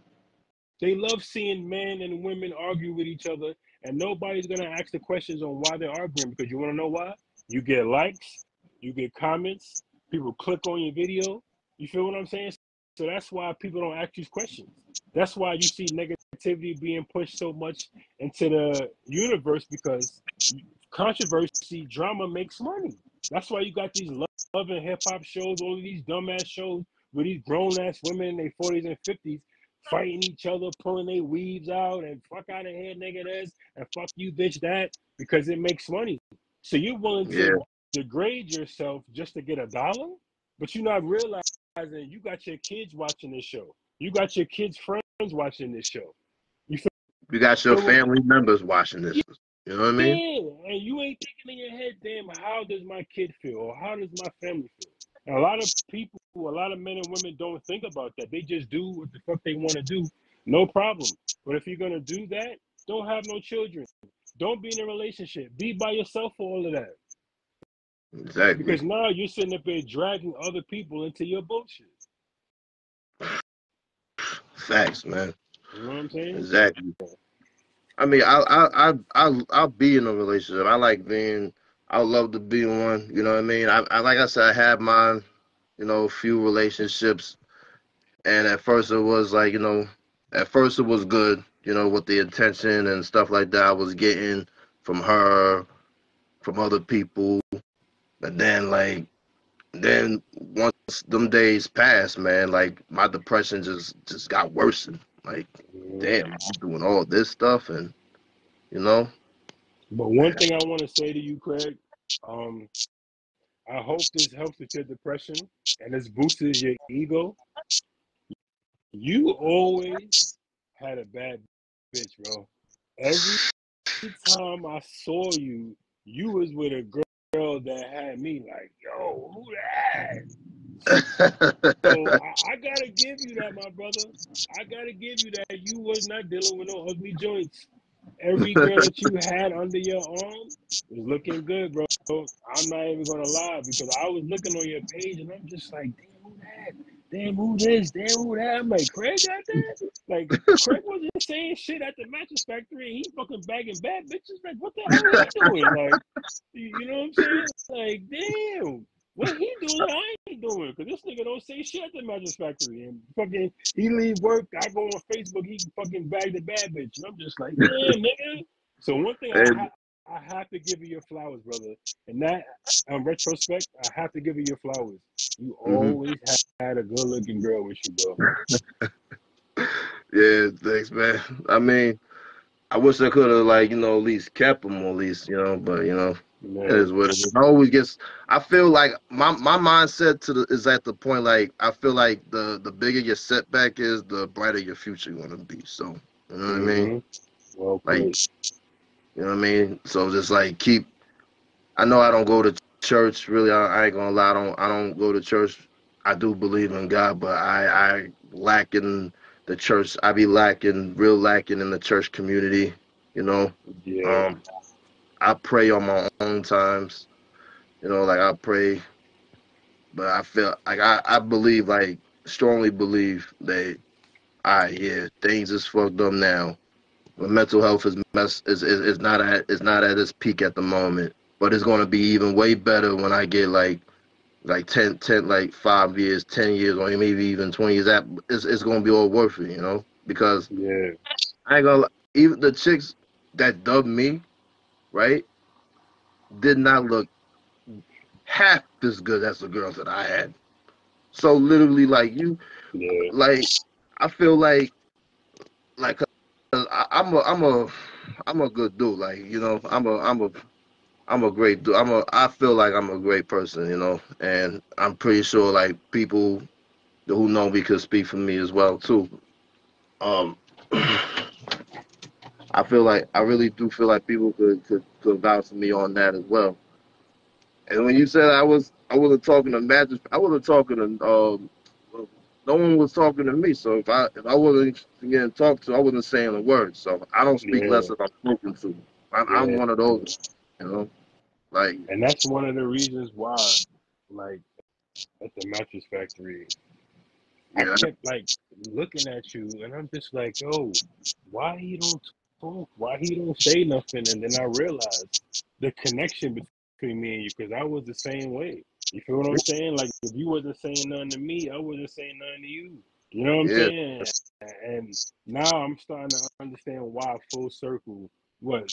They love seeing men and women argue with each other, and nobody's gonna ask the questions on why they're arguing because you want to know why? You get likes, you get comments, people click on your video. You feel what I'm saying? So that's why people don't ask these questions. That's why you see negativity being pushed so much into the universe because controversy, drama makes money. That's why you got these love and hip hop shows, all of these dumbass shows with these grown ass women in their 40s and 50s fighting each other, pulling their weaves out, and fuck out of here, nigga, this, and fuck you, bitch, that, because it makes money. So you're willing Yeah. to degrade yourself just to get $1, but you're not realizing you got your kids watching this show. You got your kids' friends watching this show. You You got your feel what? family members watching this. You know what I mean? Yeah, and you ain't thinking in your head, damn, how does my kid feel, or how does my family feel? And a lot of people, a lot of men and women don't think about that. They just do what the fuck they want to do, no problem. But if you're gonna do that, don't have no children. Don't be in a relationship. Be by yourself for all of that. Exactly. Because now you're sitting up there dragging other people into your bullshit. Facts, man. You know what I'm saying? Exactly. I mean, I'll be in a relationship. I like being. I would love to be in one. You know what I mean? I like I said, I had mine. You know, a few relationships, and at first it was like, at first it was good. You know, with the attention and stuff like that I was getting from her, from other people. But then once them days passed, man, like my depression just got worse. Like, Mhm. damn, I'm doing all this stuff, and you know, But one thing I want to say to you, Craig, um, I hope this helps with your depression and this boosts your ego. You always had a bad bitch, bro. Every time I saw you, you was with a girl that had me like, yo, who that? So I gotta give you that, my brother. I gotta give you that. You was not dealing with no ugly joints. Every girl that you had under your arm was looking good, bro. I'm not even gonna lie because I was looking on your page and I'm just like, damn, who that? Damn, who this? Damn, who that? I'm like, Craig got that? Like, Craig wasn't saying shit at the mattress factory and he fucking bagging bad bitches. Like, what the hell he doing? Like, you know what I'm saying? Like, damn. What he doing that I ain't doing? Because this nigga don't say shit at the mattress factory. And fucking, he leave work, I go on Facebook, he fucking bag the bad bitch. And I'm just like, damn, nigga. So one thing and I have to give you your flowers, brother. And that, on retrospect, I have to give you your flowers. You hmm always had a good looking girl with you, bro. yeah, thanks, man. I mean, I wish I could have like at least kept them at least but it Yeah. is what it is. I always gets. I feel like my mindset is at the point like I feel like the bigger your setback is, the brighter your future gonna be. So you know what I mean? Mm-hmm. Well Like put. you know what I mean? So just like keep. I know I don't go to church. Really, I ain't gonna lie. I don't go to church. I do believe in God, but I lack in the church. I be real lacking in the church community. You know, Yeah. um, I pray on my own times. Like I pray, but I feel like I believe strongly believe that yeah, things is fucked up now. My mental health is not at its peak at the moment, but it's gonna be even way better when I get like 10 like 5 years, 10 years, or maybe even 20 years. It's gonna be all worth it, because Yeah. I ain't gonna even the chicks that dubbed me right did not look half as good as the girls that I had. So literally, like you, Yeah. like I feel like 'cause I'm a good dude. Like, I'm a great dude. I feel like I'm a great person, and I'm pretty sure like people who know me could speak for me as well too. Um, I really do feel like people could vouch for me on that as well. And when you said I wasn't talking to Magic, I wasn't talking to no one was talking to me. So if I wasn't getting talked to, I wasn't saying a word. So I don't speak less Yeah, if I'm spoken to. I'm yeah. one of those, you know, like And that's one of the reasons why, like at the mattress factory, I yeah, kept like looking at you, and I'm just like, yo, why he don't talk? Why he don't say nothing? And then I realized the connection between me and you, because I was the same way. You feel what I'm saying? Like if you wasn't saying nothing to me, I wasn't saying nothing to you. You know what I'm yeah, saying? And now I'm starting to understand why full circle. What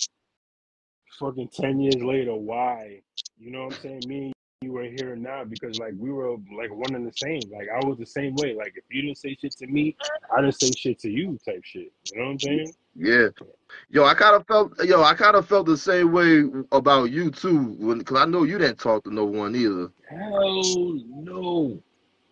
fucking 10 years later, why? You know what I'm saying? Me and you were here now because like we were like one and the same. Like I was the same way. Like if you didn't say shit to me, I didn't say shit to you type shit. You know what I'm saying? yeah. I kind of felt the same way about you too, because I know you didn't talk to no one either. Hell no.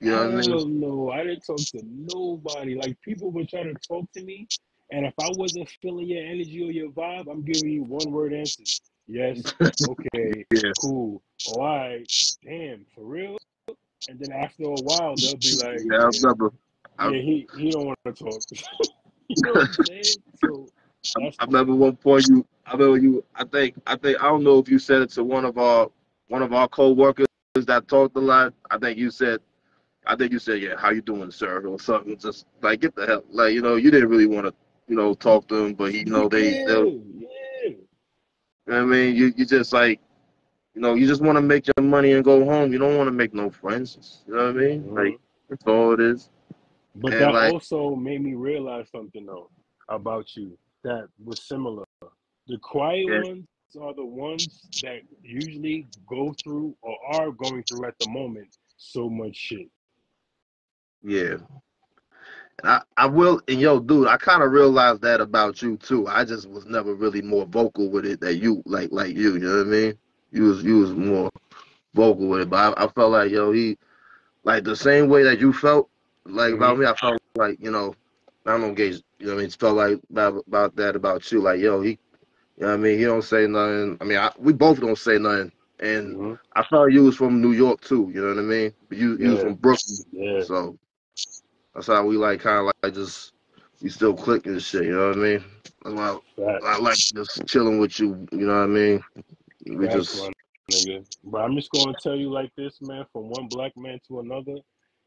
You know what I mean? Hell no. I didn't talk to nobody. Like people would try to talk to me, and if I wasn't feeling your energy or your vibe, I'm giving you one word answers. Yes, okay, Yeah, cool. All right, damn, for real? And then after a while, they'll be like, yeah. I remember. I, yeah, he don't want to talk. You know what I'm saying? So that's I remember one point you. I remember you. I don't know if you said it to one of our co-workers that talked a lot. I think you said, yeah, how you doing, sir, or something. Just like get the hell, like you didn't really want to, talk to them, but they'll. yeah, yeah. You know what I mean, you just like, you just want to make your money and go home. You don't want to make no friends. You know what I mean? Hmm. Like that's all it is. But And that like, also made me realize something though about you that was similar. The quiet yeah, ones are the ones that usually go through or are going through at the moment so much shit. yeah. I will, and yo, dude, I kind of realized that about you too. I just was never really more vocal with it than you, like you. You know what I mean? You was more vocal with it, but I felt like he like the same way that you felt like Hmm. about me. I felt like I don't know, Gage. You know what I mean? It felt like about that about you. Like he, you know what I mean? He don't say nothing. I mean, we both don't say nothing, and Hmm. I felt you was from New York too. You know what I mean? But you was Yeah, from Brooklyn, yeah. so. That's how we like kind of like just we still click and shit. You know what I mean? That's why I Facts. like just chilling with you. You know what I mean? We Facts, just my nigga. But I'm just gonna tell you like this, man, from one black man to another.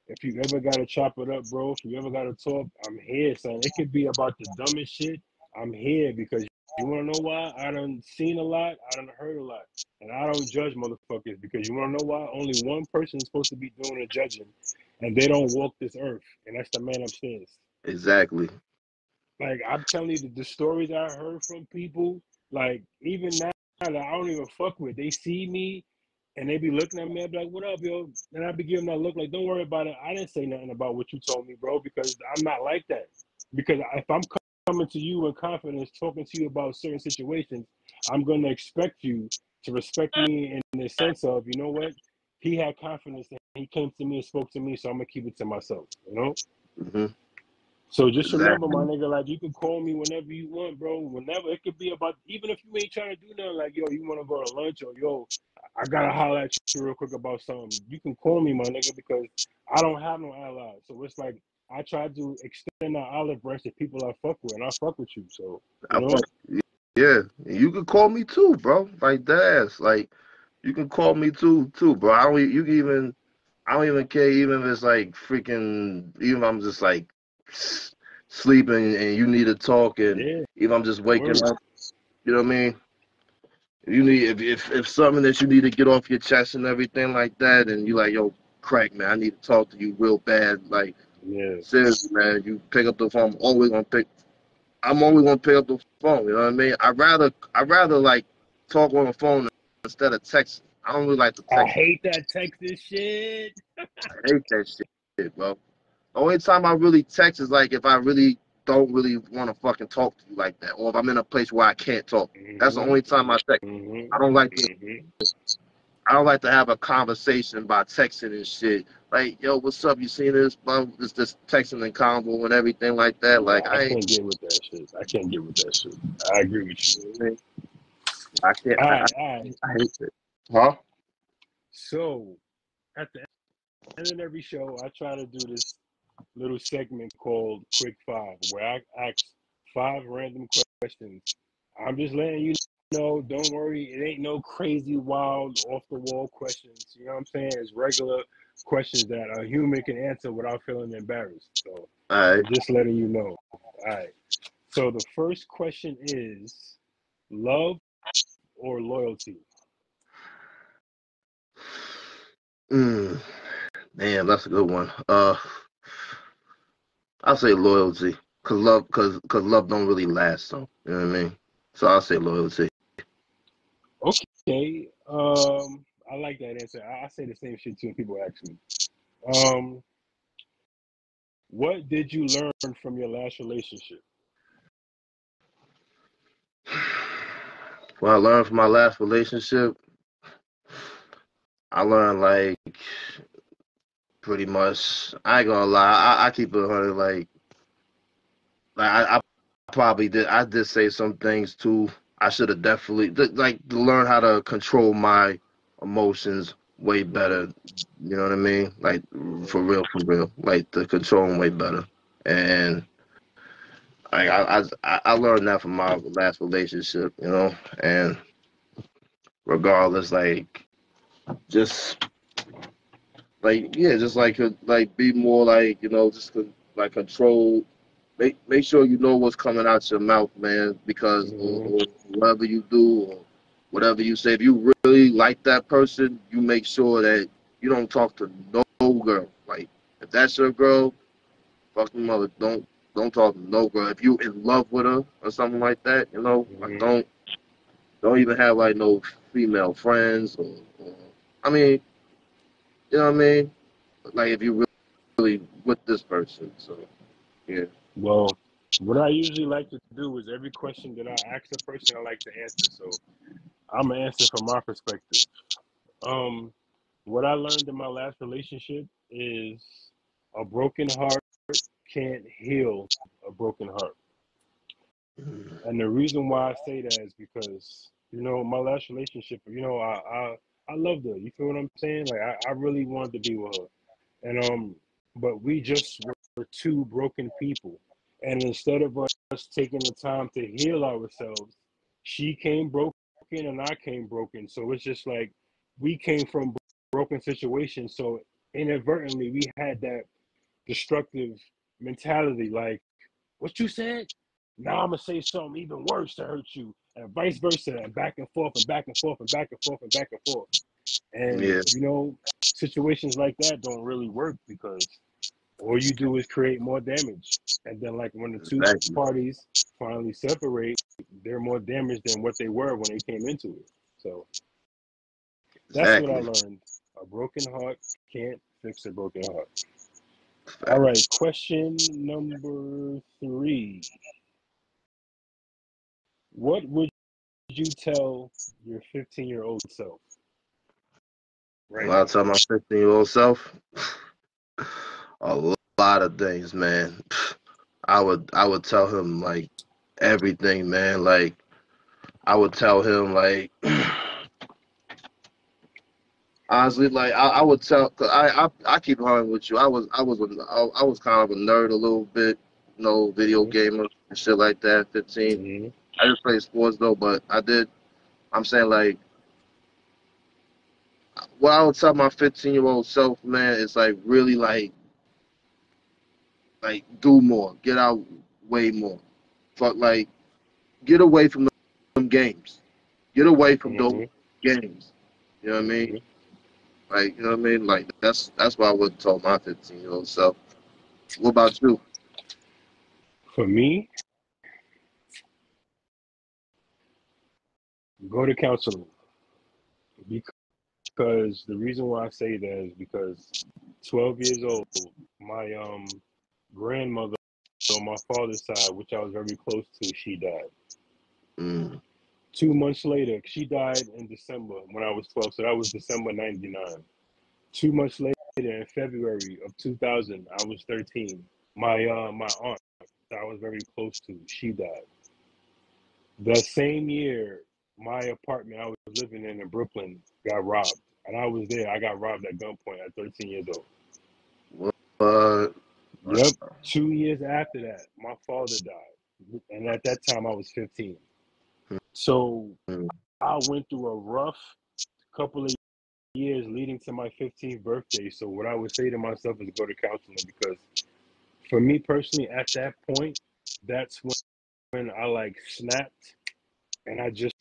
If you ever gotta chop it up, bro, if you ever gotta talk, I'm here, son. It could be about the dumbest shit. I'm here because you wanna know why? I done seen a lot, I done heard a lot. And I don't judge motherfuckers because you wanna know why? Only one person is supposed to be doing the judging, and they don't walk this earth, and that's the man upstairs. exactly, Like I'm telling you, the stories I heard from people, like even now that I don't even fuck with, they see me and they be looking at me. I be like, "What up, yo?" And I be giving that look, like, "Don't worry about it. I didn't say nothing about what you told me, bro, because I'm not like that. Because if I'm coming to you in confidence, talking to you about certain situations, I'm gonna expect you to respect me in the sense of, you know what? He had confidence and he came to me and spoke to me, so I'm gonna keep it to myself. You know." hmm So just remember, my exactly, nigga, like you can call me whenever you want, bro. Whenever it could be about, even if you ain't trying to do nothing, like yo, you want to go to lunch or yo, I gotta holler at you real quick about something. You can call me, my nigga, because I don't have no allies. So it's like I try to extend that olive branch to people I fuck with, and I fuck with you. So you I fuck, know, yeah. And you can call me too, bro. Like that. Like you can call me too, bro. I don't even care even if it's like freaking even if I'm just like sleeping and you need to talk and yeah, if I'm just waking word, up. You know what I mean? You need if something that you need to get off your chest and everything like that, and you like, yo, Craig, man, I need to talk to you real bad. Like, yeah. seriously, man, you pick up the phone. I'm always gonna pick up the phone. You know what I mean? I'd rather like talk on the phone instead of texting. I don't really like to I text. hate that Texas shit. I hate that shit, bro. only time I really text is like if I really don't really want to fucking talk to you like that, or if I'm in a place where I can't talk. That's the Mm-hmm. only time I text. Mm-hmm. I don't like to. Mm-hmm. I don't like to have a conversation by texting and shit. Like, yo, what's up? You seen this? Blah, this texting and convo and everything like that. Yeah, Like, I I ain't. can't get with that shit. I can't get with that shit. I agree with you. I can't. All right, all right. I hate it. Huh? So at the end of every show, I try to do this little segment called Quick Five, where I ask five random questions. I'm just letting you know, don't worry, it ain't no crazy, wild, off the wall questions. You know what I'm saying? It's regular questions that a human can answer without feeling embarrassed. So All right. I'm just letting you know. All right. So the first question is love or loyalty? Mm, damn, that's a good one. I'll say loyalty, cause love don't really last. So you know what I mean. So I'll say loyalty. Okay. I like that answer. I say the same shit too when people ask me. Um, what did you learn from your last relationship? What I learned from my last relationship, I learned like pretty much. I ain't gonna lie. I keep it 100. I probably did. I did say some things too. I should have definitely like to learn how to control my emotions way Mm-hmm. better. You know what I mean? Like Mm-hmm. for real, for real. Like to control them way better. And I learned that from my last relationship. You know, and regardless, like just like yeah, just like be more like just like control. Make sure you know what's coming out your mouth, man, because Mm-hmm. or whatever you do or whatever you say, if you really like that person, you make sure that you don't talk to no girl. Like if that's your girl, fucking mother, don't talk to no girl. If you in love with her or something like that, like Mm-hmm. don't even have like no female friends or I mean, you know what I mean? Like if you really with this person, so yeah. Well, what I usually like to do is every question that I ask a person, I like to answer. So I'm gonna answer from my perspective. Um, what I learned in my last relationship is a broken heart can't heal a broken heart. And the reason why I say that is because, my last relationship, I loved her. You feel what I'm saying? Like I really wanted to be with her. And but we just were two broken people. And instead of us taking the time to heal ourselves, she came broken and I came broken. So it's just like we came from broken situations. So inadvertently we had that destructive mentality, like what you said. Now I'm gonna say something even worse to hurt you, and vice versa, and back and forth, and back and forth, and back and forth, and back and forth. And Yeah, situations like that don't really work because all you do is create more damage. And then, like when the two exactly. parties finally separate, they're more damaged than what they were when they came into it. So that's what I Exactly. learned. A broken heart can't fix a broken heart. All right, Facts. question number three. What would you tell your 15-year-old self right I'll now? tell my 15-year-old self a lot of things, man. I would tell him like everything, man. Like I would tell him like honestly, like I would tell. Cause I keep on with you. I was kind of a nerd a little bit, video Mm-hmm. gamer and shit like that. 15. Mm-hmm. I just played sports though, but I did. I'm saying like what I would tell my 15-year-old self, man, is like really like do more, get out way more. Fuck like get away from them games. Get away from those Mm-hmm. games. You know what I mean? Mm-hmm. Like you know what I mean? Like that's what I would tell my 15-year-old self. What about you? For me, go to counseling because the reason why I say that is because 12 years old, my grandmother on my father's side, which I was very close to, she died. Mm. 2 months later, she died in December when I was 12, so that was December '99. 2 months later, in February of 2000, I was 13. My aunt that I was very close to, she died. The same year, my apartment I was living in Brooklyn got robbed, and I was there. I got robbed at gunpoint at 13 years old. What? Yep. 2 years after that, my father died, and at that time I was 15. So Mm. I went through a rough couple of years leading to my 15th birthday. So what I would say to myself is go to counseling, because for me personally, at that point, that's when I like snapped, and I just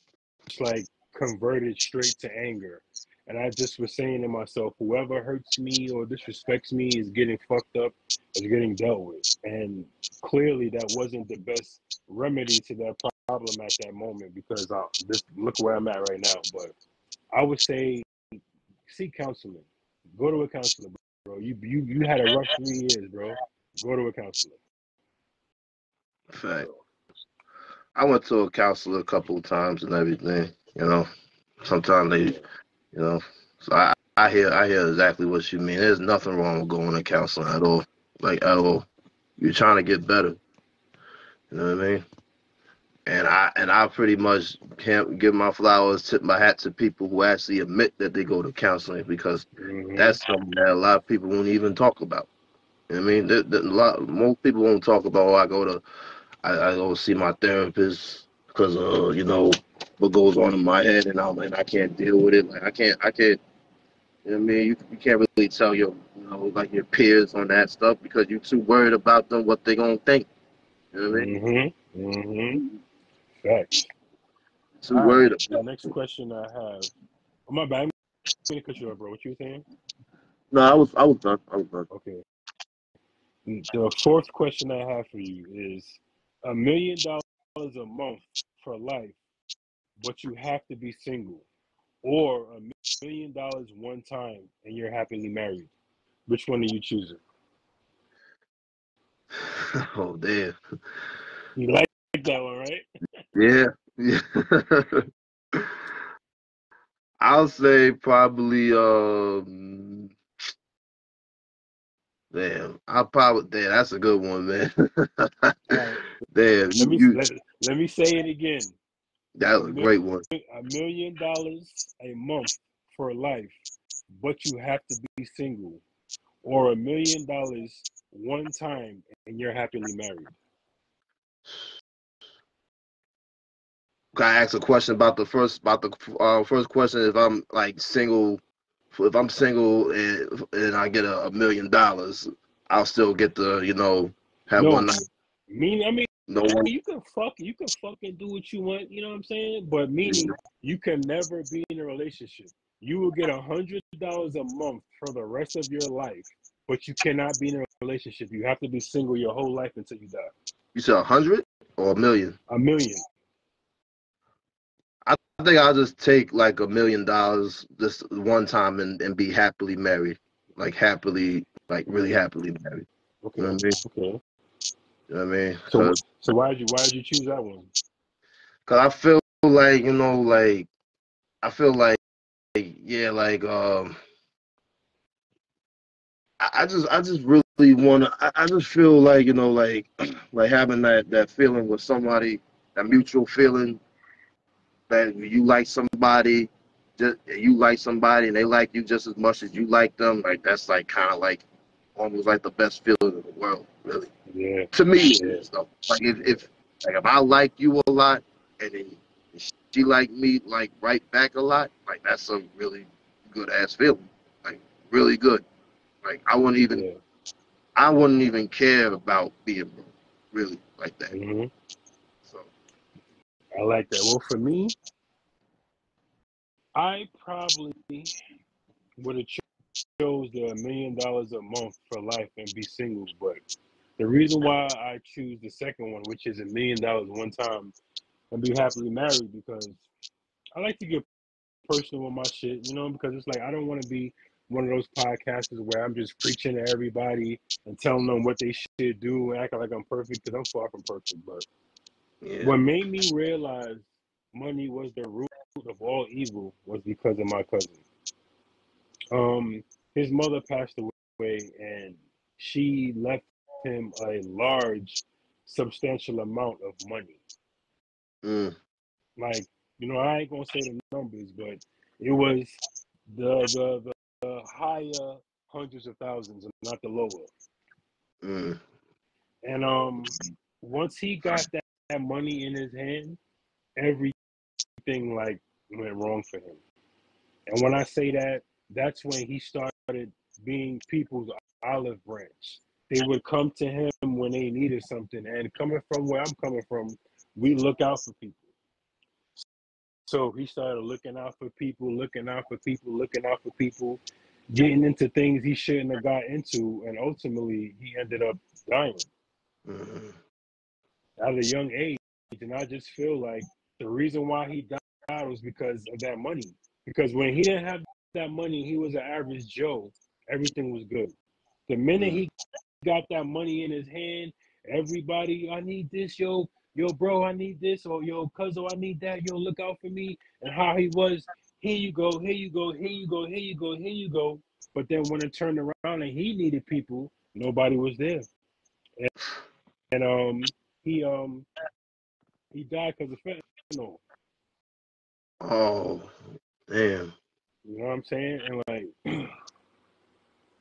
like converted straight to anger. And I just was saying to myself, whoever hurts me or disrespects me is getting fucked up, is getting dealt with. And clearly that wasn't the best remedy to that problem at that moment, because this look where I'm at right now. But I would say seek counseling. Go to a counselor, bro. You had a rough 3 years, bro. Go to a counselor. Fact. So I went to a counselor a couple of times and everything. You know, sometimes they, yeah. so I hear exactly what you mean. There's nothing wrong with going to counseling at all, like at all. You're trying to get better. You know what I mean? And I pretty much can't give my flowers, tip my hat to people who actually admit that they go to counseling, because Mhm. that's something that a lot of people won't even talk about. You know what I mean? Most people won't talk about. Oh, I go see my therapist because what goes on in my head, and I can't deal with it. Like I can't. You know what I mean? You can't really tell like your peers on that stuff because you're too worried about them, what they gonna think. You know what I Mhm. Mhm. mean? Facts. Too All worried right. The about. next question I have. Oh my bad. I'm gonna cut you off, bro. What you saying? No, I was done. I was done. Okay. The fourth question I have for you is $1 million a month for life, but you have to be single, or $1 million one time and you're happily married. Which one are you choosing? Oh damn. You like that one, right? Yeah. Yeah. I'll say probably damn. Damn, that's a good one, man. All right. Damn, Let me you let, let me say it again. that A was a mil, great one. $1 million a month for life, but you have to be single, or $1 million one time and you're happily married. Can I ask a question about the first question? If I'm like single, if I'm single and I get $1 million, I'll still get to have one No, night. I mean, No one. you can fucking do what you want. You know what I'm saying? But meaning you can never be in a relationship. You will get $100 a month for the rest of your life, but you cannot be in a relationship. You have to be single your whole life until you die. You said 100 or 1 million? A million. I think I'll just take like $1 million just one time and be happily married, like happily, like really happily married. You know Okay. what I mean? Okay. You know what I mean? So so why did you choose that one? Cause I feel like like I feel like yeah, like I just really wanna. I just feel like like having that feeling with somebody, that mutual feeling that you like somebody, just you like somebody and they like you just as much as you like them. Like that's like kind of like almost like the best feeling in the world, really. Yeah. To me, it Yeah. is though. Like Yeah. if I like you a lot and then she like me like right back a lot, like that's a really good ass feeling. Like really good. Like Yeah. I wouldn't even care about being broke, really, like that. Hmm. So I like that. Well, for me, I probably would have chose the $1 million a month for life and be single. But the reason why I choose the second one, which is $1 million one time and be happily married, because I like to get personal with my shit, because it's like I don't want to be one of those podcasts where I'm just preaching to everybody and telling them what they should do and acting like I'm perfect because I'm far from perfect. But Yeah. what made me realize money was the root of all evil was because of my cousin. His mother passed away, and she left him a large, substantial amount of money. Mm, Like, I ain't gonna say the numbers, but it was the higher hundreds of thousands, and not the lower. mm, And once he got that money in his hand, everything like went wrong for him. And when I say that, that's when he started being people's olive branch. They would come to him when they needed something. And coming from where I'm coming from, we look out for people. So he started looking out for people, looking out for people, looking out for people, getting into things he shouldn't have got into. And ultimately, he ended up dying mm, at a young age. And I just feel like the reason why he died was because of that money. Because when he didn't have that money, he was an average Joe. Everything was good. The minute mm, he got that money in his hand, everybody, I need this, yo, bro, I need this, or yo, cuzzo, I need that, yo, look out for me. And how he was, here you go, here you go, here you go, here you go, here you go. But then when it turned around and he needed people, nobody was there. And he died because of fentanyl. oh, damn. You know what I'm saying? And like,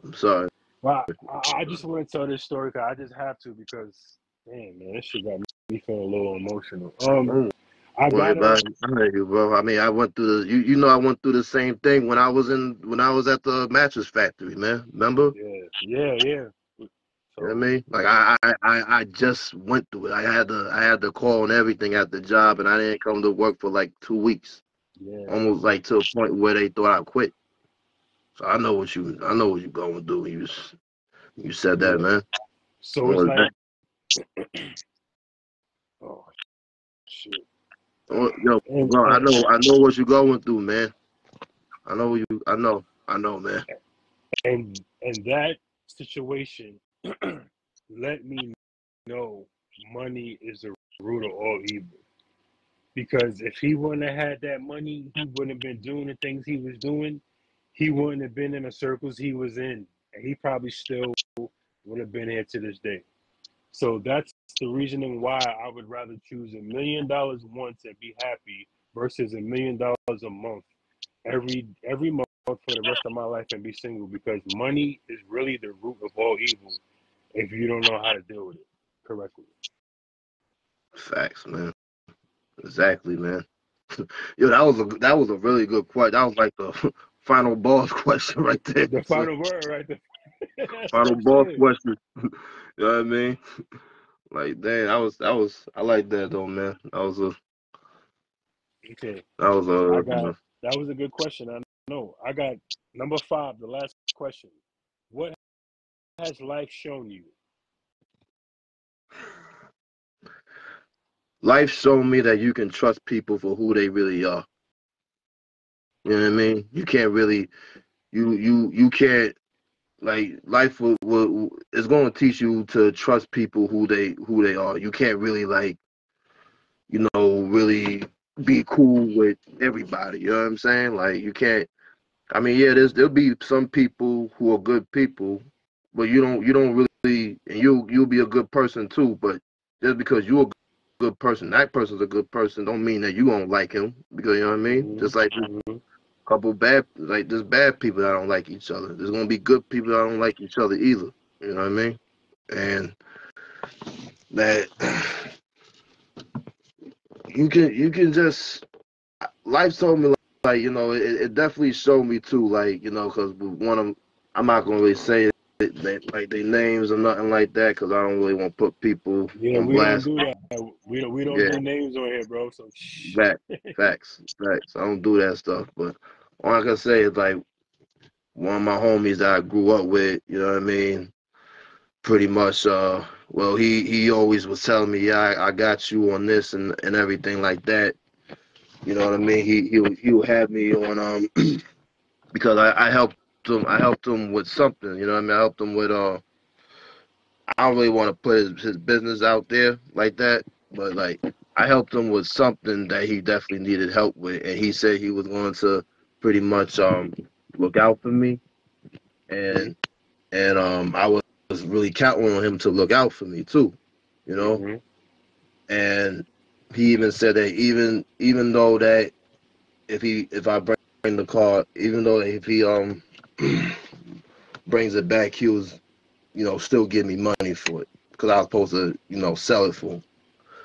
I'm sorry. well, I just want to tell this story because I just have to because, damn, man, this shit got me feeling a little emotional. Don't I worry got about it. I hear you, bro. I mean, I went through I went through the same thing when I was at the mattress factory, man. Remember? yeah. You know what So I mean? Like I just went through it. I had the call and everything at the job, and I didn't come to work for like 2 weeks, yeah, almost like to a point where they thought I quit. So I know what you going through. You said that, yeah. man. So it's Oh, like, oh shit, yo, and bro, and I know what you going through, man. I know, man. and that situation let me know money is the root of all evil. Because if he wouldn't have had that money, he wouldn't have been doing the things he was doing. He wouldn't have been in the circles he was in, and he probably still would have been here to this day. So that's the reasoning why I would rather choose $1 million once and be happy versus $1 million a month every month for the rest of my life and be single. Because money is really the root of all evil if you don't know how to deal with it correctly. Facts, man. Exactly, man. Yo, that was a really good question. That was like the final boss question right there. The So, final word right there. That's final real boss shit. question. You know what I mean? Like, dang, I like that though, man. Okay, That was I you got know, that was a good question. I know. I got number five, the last question. What has life shown you? life showed me that you can trust people for who they really are. You know what I mean? You can't really, you can't like life will is going to teach you to trust people who they are. You can't really like really be cool with everybody. You know what I'm saying? Like you can't. I mean, yeah, there'll be some people who are good people, but you don't really, and you'll be a good person too. But just because you're a good person, that person's a good person, don't mean that you won't like him. Because you know what I mean? Hmm. Just like Hmm. a couple bad, like there's bad people that don't like each other. There's gonna be good people that don't like each other either. You know what I mean? And that you can just life told me like it definitely showed me too like because one of I'm not gonna really say like their names or nothing like that because I don't really want to put people Yeah, on we don't blast. do that. We don't Yeah, do names on here, bro. So shh. fact, facts. I don't do that stuff. But all I can say is like one of my homies that I grew up with. You know what I mean? Pretty much. Well, he always was telling me, yeah, I got you on this and everything like that. You know what I mean? He'll have me on because I helped helped him with something, you know what I mean? I helped him with I don't really want to put his business out there like that, but like I helped him with something that he definitely needed help with, and he said he was going to pretty much look out for me, Mm-hmm. and I was really counting on him to look out for me too, you know. Mm-hmm. And he even said that even though that if I bring the car, even though if he brings it back, he was still give me money for it because I was supposed to sell it for him.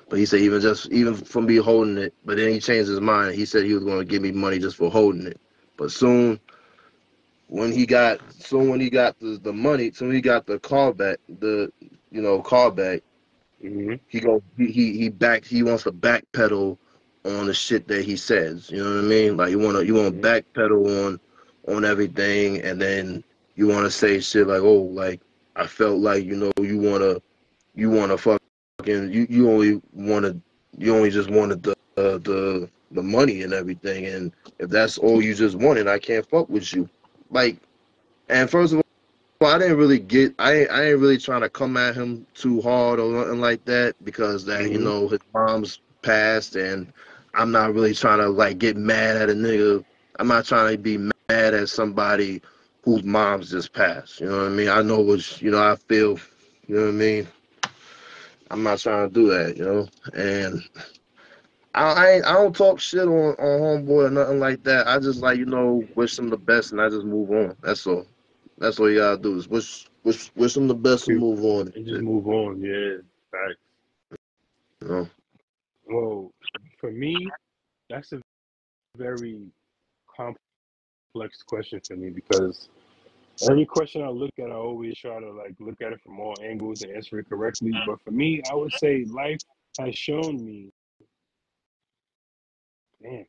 But he said even from me holding it, but then he changed his mind. He said he was going to give me money just for holding it. But soon when he got the money, soon he got the car back, car back, Mm-hmm. he wants to backpedal on the shit that he says. You know what I mean? Like you want to Mm-hmm. backpedal on everything, and then you want to say shit like, oh, like I felt like you wanna fucking you only just wanted the money and everything, and if that's all you just wanted, I can't fuck with you. Like, and first of all, I didn't really I ain't really trying to come at him too hard or nothing like that because that Mm-hmm. his mom's passed, and I'm not really trying to like get mad at a nigga. I'm not trying to be mad at somebody whose mom's just passed. You know what I mean? I know what I feel. You know what I mean? I'm not trying to do that, And I don't talk shit on homeboy or nothing like that. I just like wish him the best, and I just move on. That's all. That's all you gotta do is wish him the best and move on and And just shit. move on. Yeah. Right. You know. Well, for me, that's a very complex question for me because every question I look at, I always try to like look at it from all angles and answer it correctly. But for me, I would say life has shown me, man,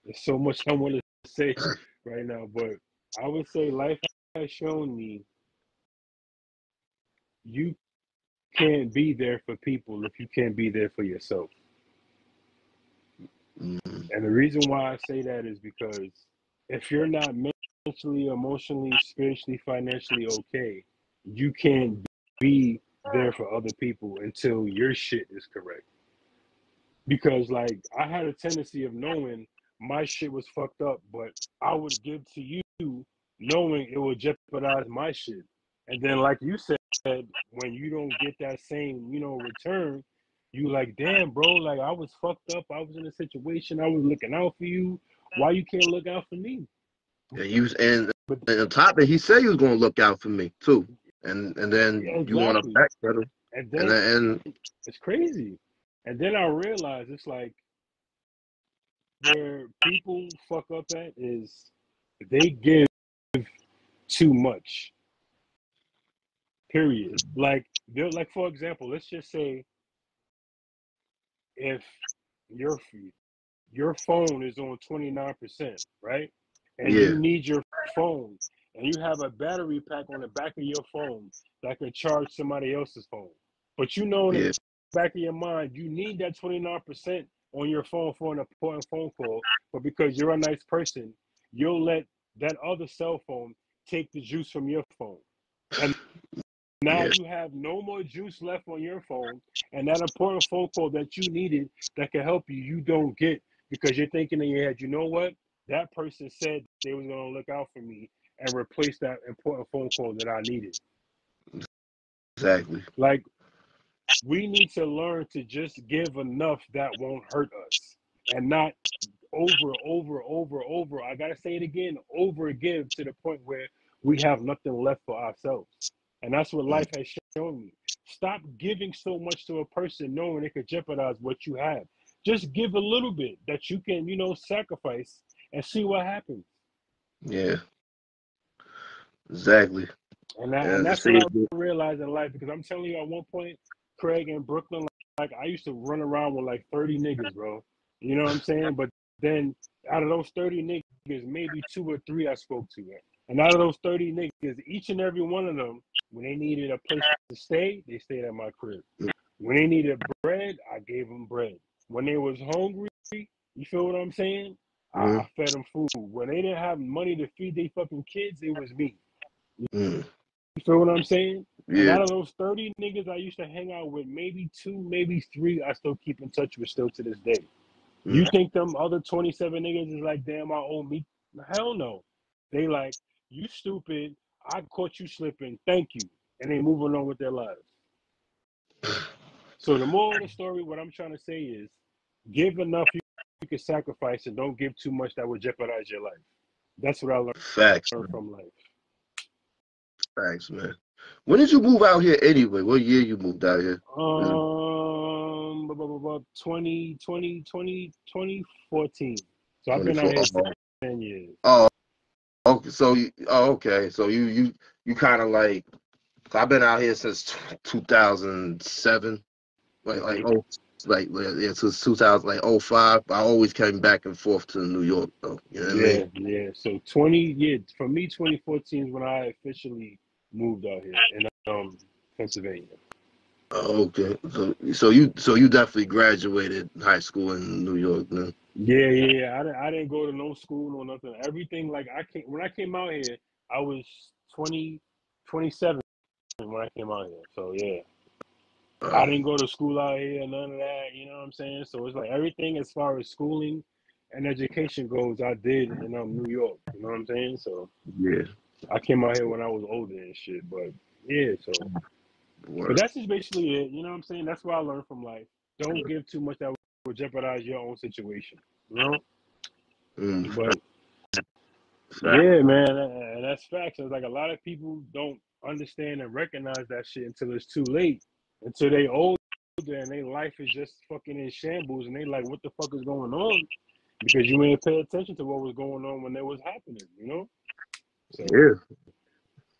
there's so much I want to say right now, but I would say life has shown me you can't be there for people if you can't be there for yourself. Mm, And the reason why I say that is because if you're not mentally, emotionally, spiritually, financially okay, you can't be there for other people until your shit is correct. Because like I had a tendency of knowing my shit was fucked up, but I would give to you knowing it would jeopardize my shit. And then like you said, when you don't get that same, return, you like, damn, bro, like I was fucked up. I was in a situation, I was looking out for you. Why you can't look out for me? But and on top of it, he said he was gonna look out for me too. And then yeah, you want to exactly. backpedal, And and then then it's crazy. And then I realized it's like where people fuck up at is they give too much. Period. Like they're like, for example, let's just say if your your phone is on 29%, right? And you yeah, need your phone, and you have a battery pack on the back of your phone that can charge somebody else's phone. But in the yeah, back of your mind, you need that 29% on your phone for an important phone call. But because you're a nice person, you'll let that other cell phone take the juice from your phone. And now yeah, you have no more juice left on your phone, and that important phone call that you needed that can help you, you don't get because you're thinking in your head, you know what? That person said they was going to look out for me and replace that important phone call that I needed. exactly. Like, we need to learn to just give enough that won't hurt us and not over. I gotta say it again, over give to the point where we have nothing left for ourselves. And that's what Mm, life has shown me. Stop giving so much to a person knowing it could jeopardize what you have. Just give a little bit that you can, sacrifice and see what happens. yeah, exactly. And And that's see what I it. realized in life because I'm telling you, at one point, Craig in Brooklyn, like I used to run around with like 30 niggas, bro. You know what I'm saying? But then out of those 30 niggas, maybe two or three I spoke to. And out of those 30 niggas, each and every one of them, when they needed a place to stay, they stayed at my crib. When they needed bread, I gave them bread. When they was hungry, you feel what I'm saying? Mm-hmm. I fed them food. When they didn't have money to feed their fucking kids, it was me. Mm. You feel what I'm saying? And Yeah. out of those 30 niggas I used to hang out with, maybe two, maybe three, I still keep in touch with still to this day. You Mm. think them other 27 niggas is like, damn, I owe me? Hell no. They like, you stupid. I caught you slipping. Thank you. And they moving on with their lives. So the moral of the story, what I'm trying to say is, give enough you can sacrifice, and don't give too much that would jeopardize your life. That's what I Facts, learned man. from life. Facts, man. When did you move out here anyway? What year you moved out here? 2014. So I've been out 24. here 10 years. Oh, okay. So, okay. So you kind of like. So I've been out here since 2007. Like Mm-hmm. oh, yeah, since 2000, like 05. I always came back and forth to New York, though. You know what I mean? Yeah. So 20, yeah, for me, 2014 is when I officially moved out here in Pennsylvania. Oh, okay. So you definitely graduated high school in New York, man. Yeah. I didn't go to no school or nothing. Everything like when I came out here, I was 20, 27 when I came out here. So yeah, I Uh, didn't go to school out here, none of that. You know what I'm saying? So it's like everything as far as schooling and education goes, I did in New York. You know what I'm saying? So yeah. I came out here when I was older and shit. But yeah, so but Word. that's just basically it. You know what I'm saying? That's what I learned from life. Don't give too much that will jeopardize your own situation. You know? Mm, But fact. yeah, man, and that's facts. It's like a lot of people don't understand and recognize that shit until it's too late. Until they older and their life is just fucking in shambles, and they like, what the fuck is going on? Because you ain't pay attention to what was going on when it was happening. You know? So, Yeah.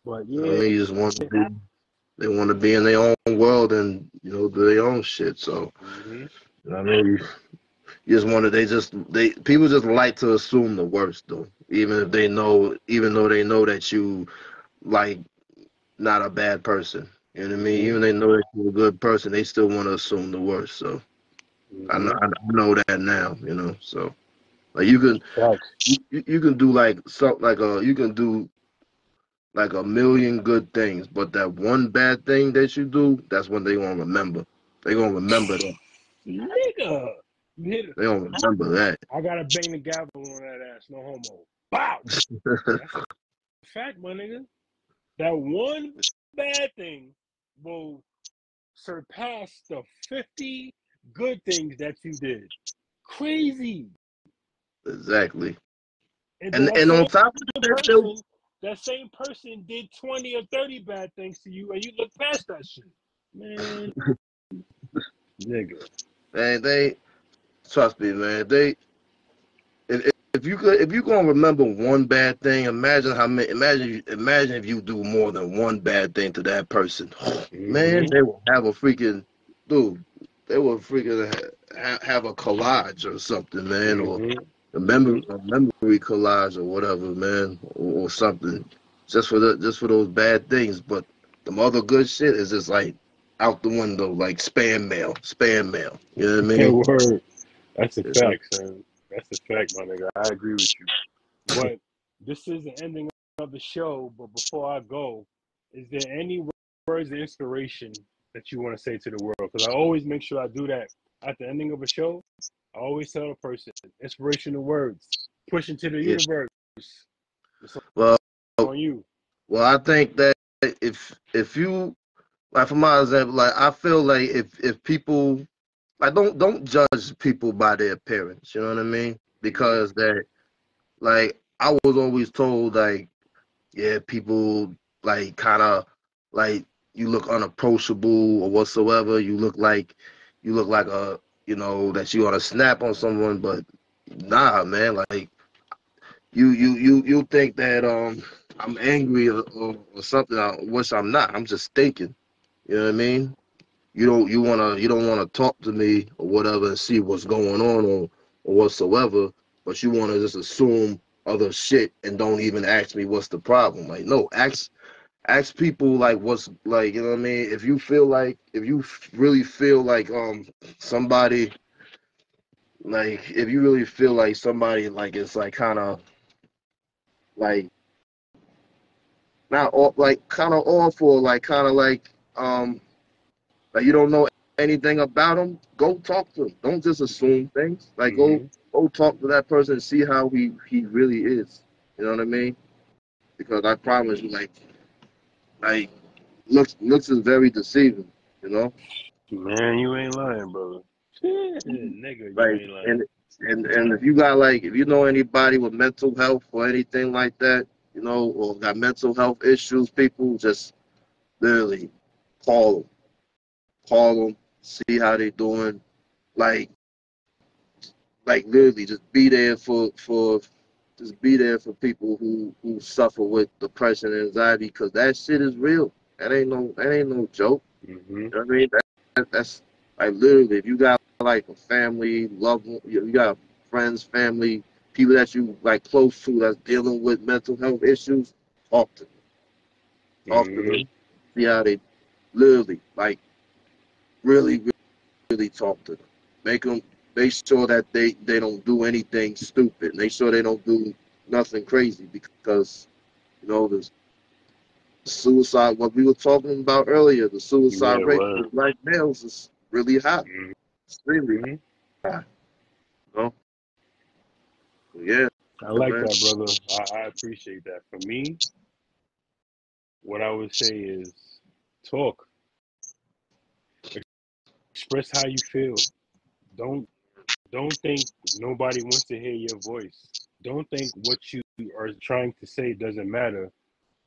but I yeah, mean, you just want to be. They want to be in their own world and do their own shit. So hmm I mean, you just want to. They people just like to assume the worst though, even though they know that you like not a bad person. You know what I mean? hmm Even they know that you're a good person, they still want to assume the worst. So hmm I know that now. So like you can facts. you can do like something like you can do like a million good things, but that one bad thing that you do, that's when they gonna remember. They gonna remember that. Nigga, you hit it. They gonna remember that. I gotta bang the gavel on that ass. No homo. Bow. That's a fact, my nigga. That one bad thing will surpass the 50 good things that you did. Crazy. Exactly. And then And on top of that, though, that same person did 20 or 30 bad things to you and you look past that shit. Man, nigga. man, they trust me, man. If you gonna remember one bad thing, imagine how many. Imagine if you do more than one bad thing to that person. Man, Mm-hmm. they will have a freaking dude. They will freaking have a collage or something, man, or Mm-hmm. a Mm-hmm. memory collage or whatever, man, or something. Just for those bad things, but the other good shit is just like out the window, like spam mail. You know what I mean? Word. That's a It's like, fact, son. That's a fact, my nigga. I agree with you. But this is the ending of the show. But before I go, is there any words of inspiration that you want to say to the world? Because I always make sure I do that at the ending of a show. I always tell a person inspirational words, push into the yeah. universe. It's Well, on you. well, I think that if you like for my example, like I feel like if people like don't judge people by their appearance. You know what I mean? Mm-hmm. Because that like I was always told like yeah, people like kind of like you look unapproachable or whatsoever. You look like a that you want to snap on someone, but nah, man. Like you think that I'm angry or something, which I'm not. I'm just thinking. You know what I mean? You don't wanna talk to me or whatever and see what's going on or whatsoever, but you wanna just assume other shit and don't even ask me what's the problem. Like no, ask people like what's like you know what I mean. If you really feel like somebody like if you really feel like somebody like it's like kind of like not all like kind of awful, like kind of like you don't know anything about them, go talk to them. Don't just assume things. Like Mm-hmm. go talk to that person and see how he really is. You know what I mean? Because I promise you, like looks is very deceiving. You know, Man, you ain't lying, brother. Shit, nigga, you like ain't lying. and if you got like if you know anybody with mental health or anything like that, you know, or got mental health issues, people just literally call them, call them, see how they doing. Like like literally just be there for just be there for people who suffer with depression and anxiety because that shit is real. That ain't no joke. Mm-hmm. You know what I mean? That's like literally if you got like a family, loved one, you got friends, family, people that you like close to that's dealing with mental health issues, talk to them. Talk to them. Mm-hmm. See how they literally like really really talk to them. Make sure that they don't do anything stupid. Make sure they don't do nothing crazy because you know the suicide. What we were talking about earlier, the suicide Yeah, rate word. for black males is really high, extremely Mm-hmm. high. You know? Yeah, I like man. that, brother. I appreciate that. For me, what I would say is talk, express how you feel. Don't don't think nobody wants to hear your voice. Don't think what you are trying to say doesn't matter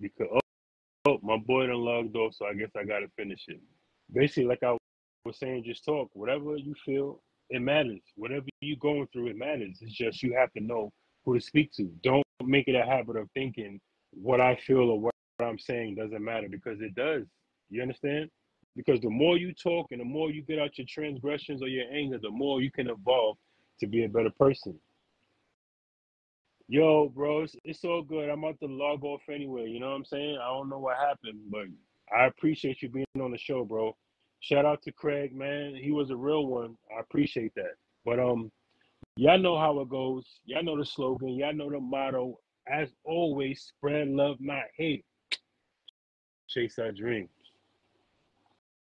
because my boy done logged off, so I guess I gotta finish it. Basically, like I was saying, just talk. Whatever you feel, it matters. Whatever you're going through, it matters. It's just you have to know who to speak to. Don't make it a habit of thinking what I feel or what I'm saying doesn't matter because it does. You understand? Because the more you talk and the more you get out your transgressions or your anger, the more you can evolve to be a better person. Yo, bro, it's all good. I'm about to log off anyway. You know what I'm saying? I don't know what happened, but I appreciate you being on the show, bro. Shout out to Craig, man. He was a real one. I appreciate that. But y'all know how it goes. Y'all know the slogan. Y'all know the motto. As always, spread love, not hate. Chase our dream.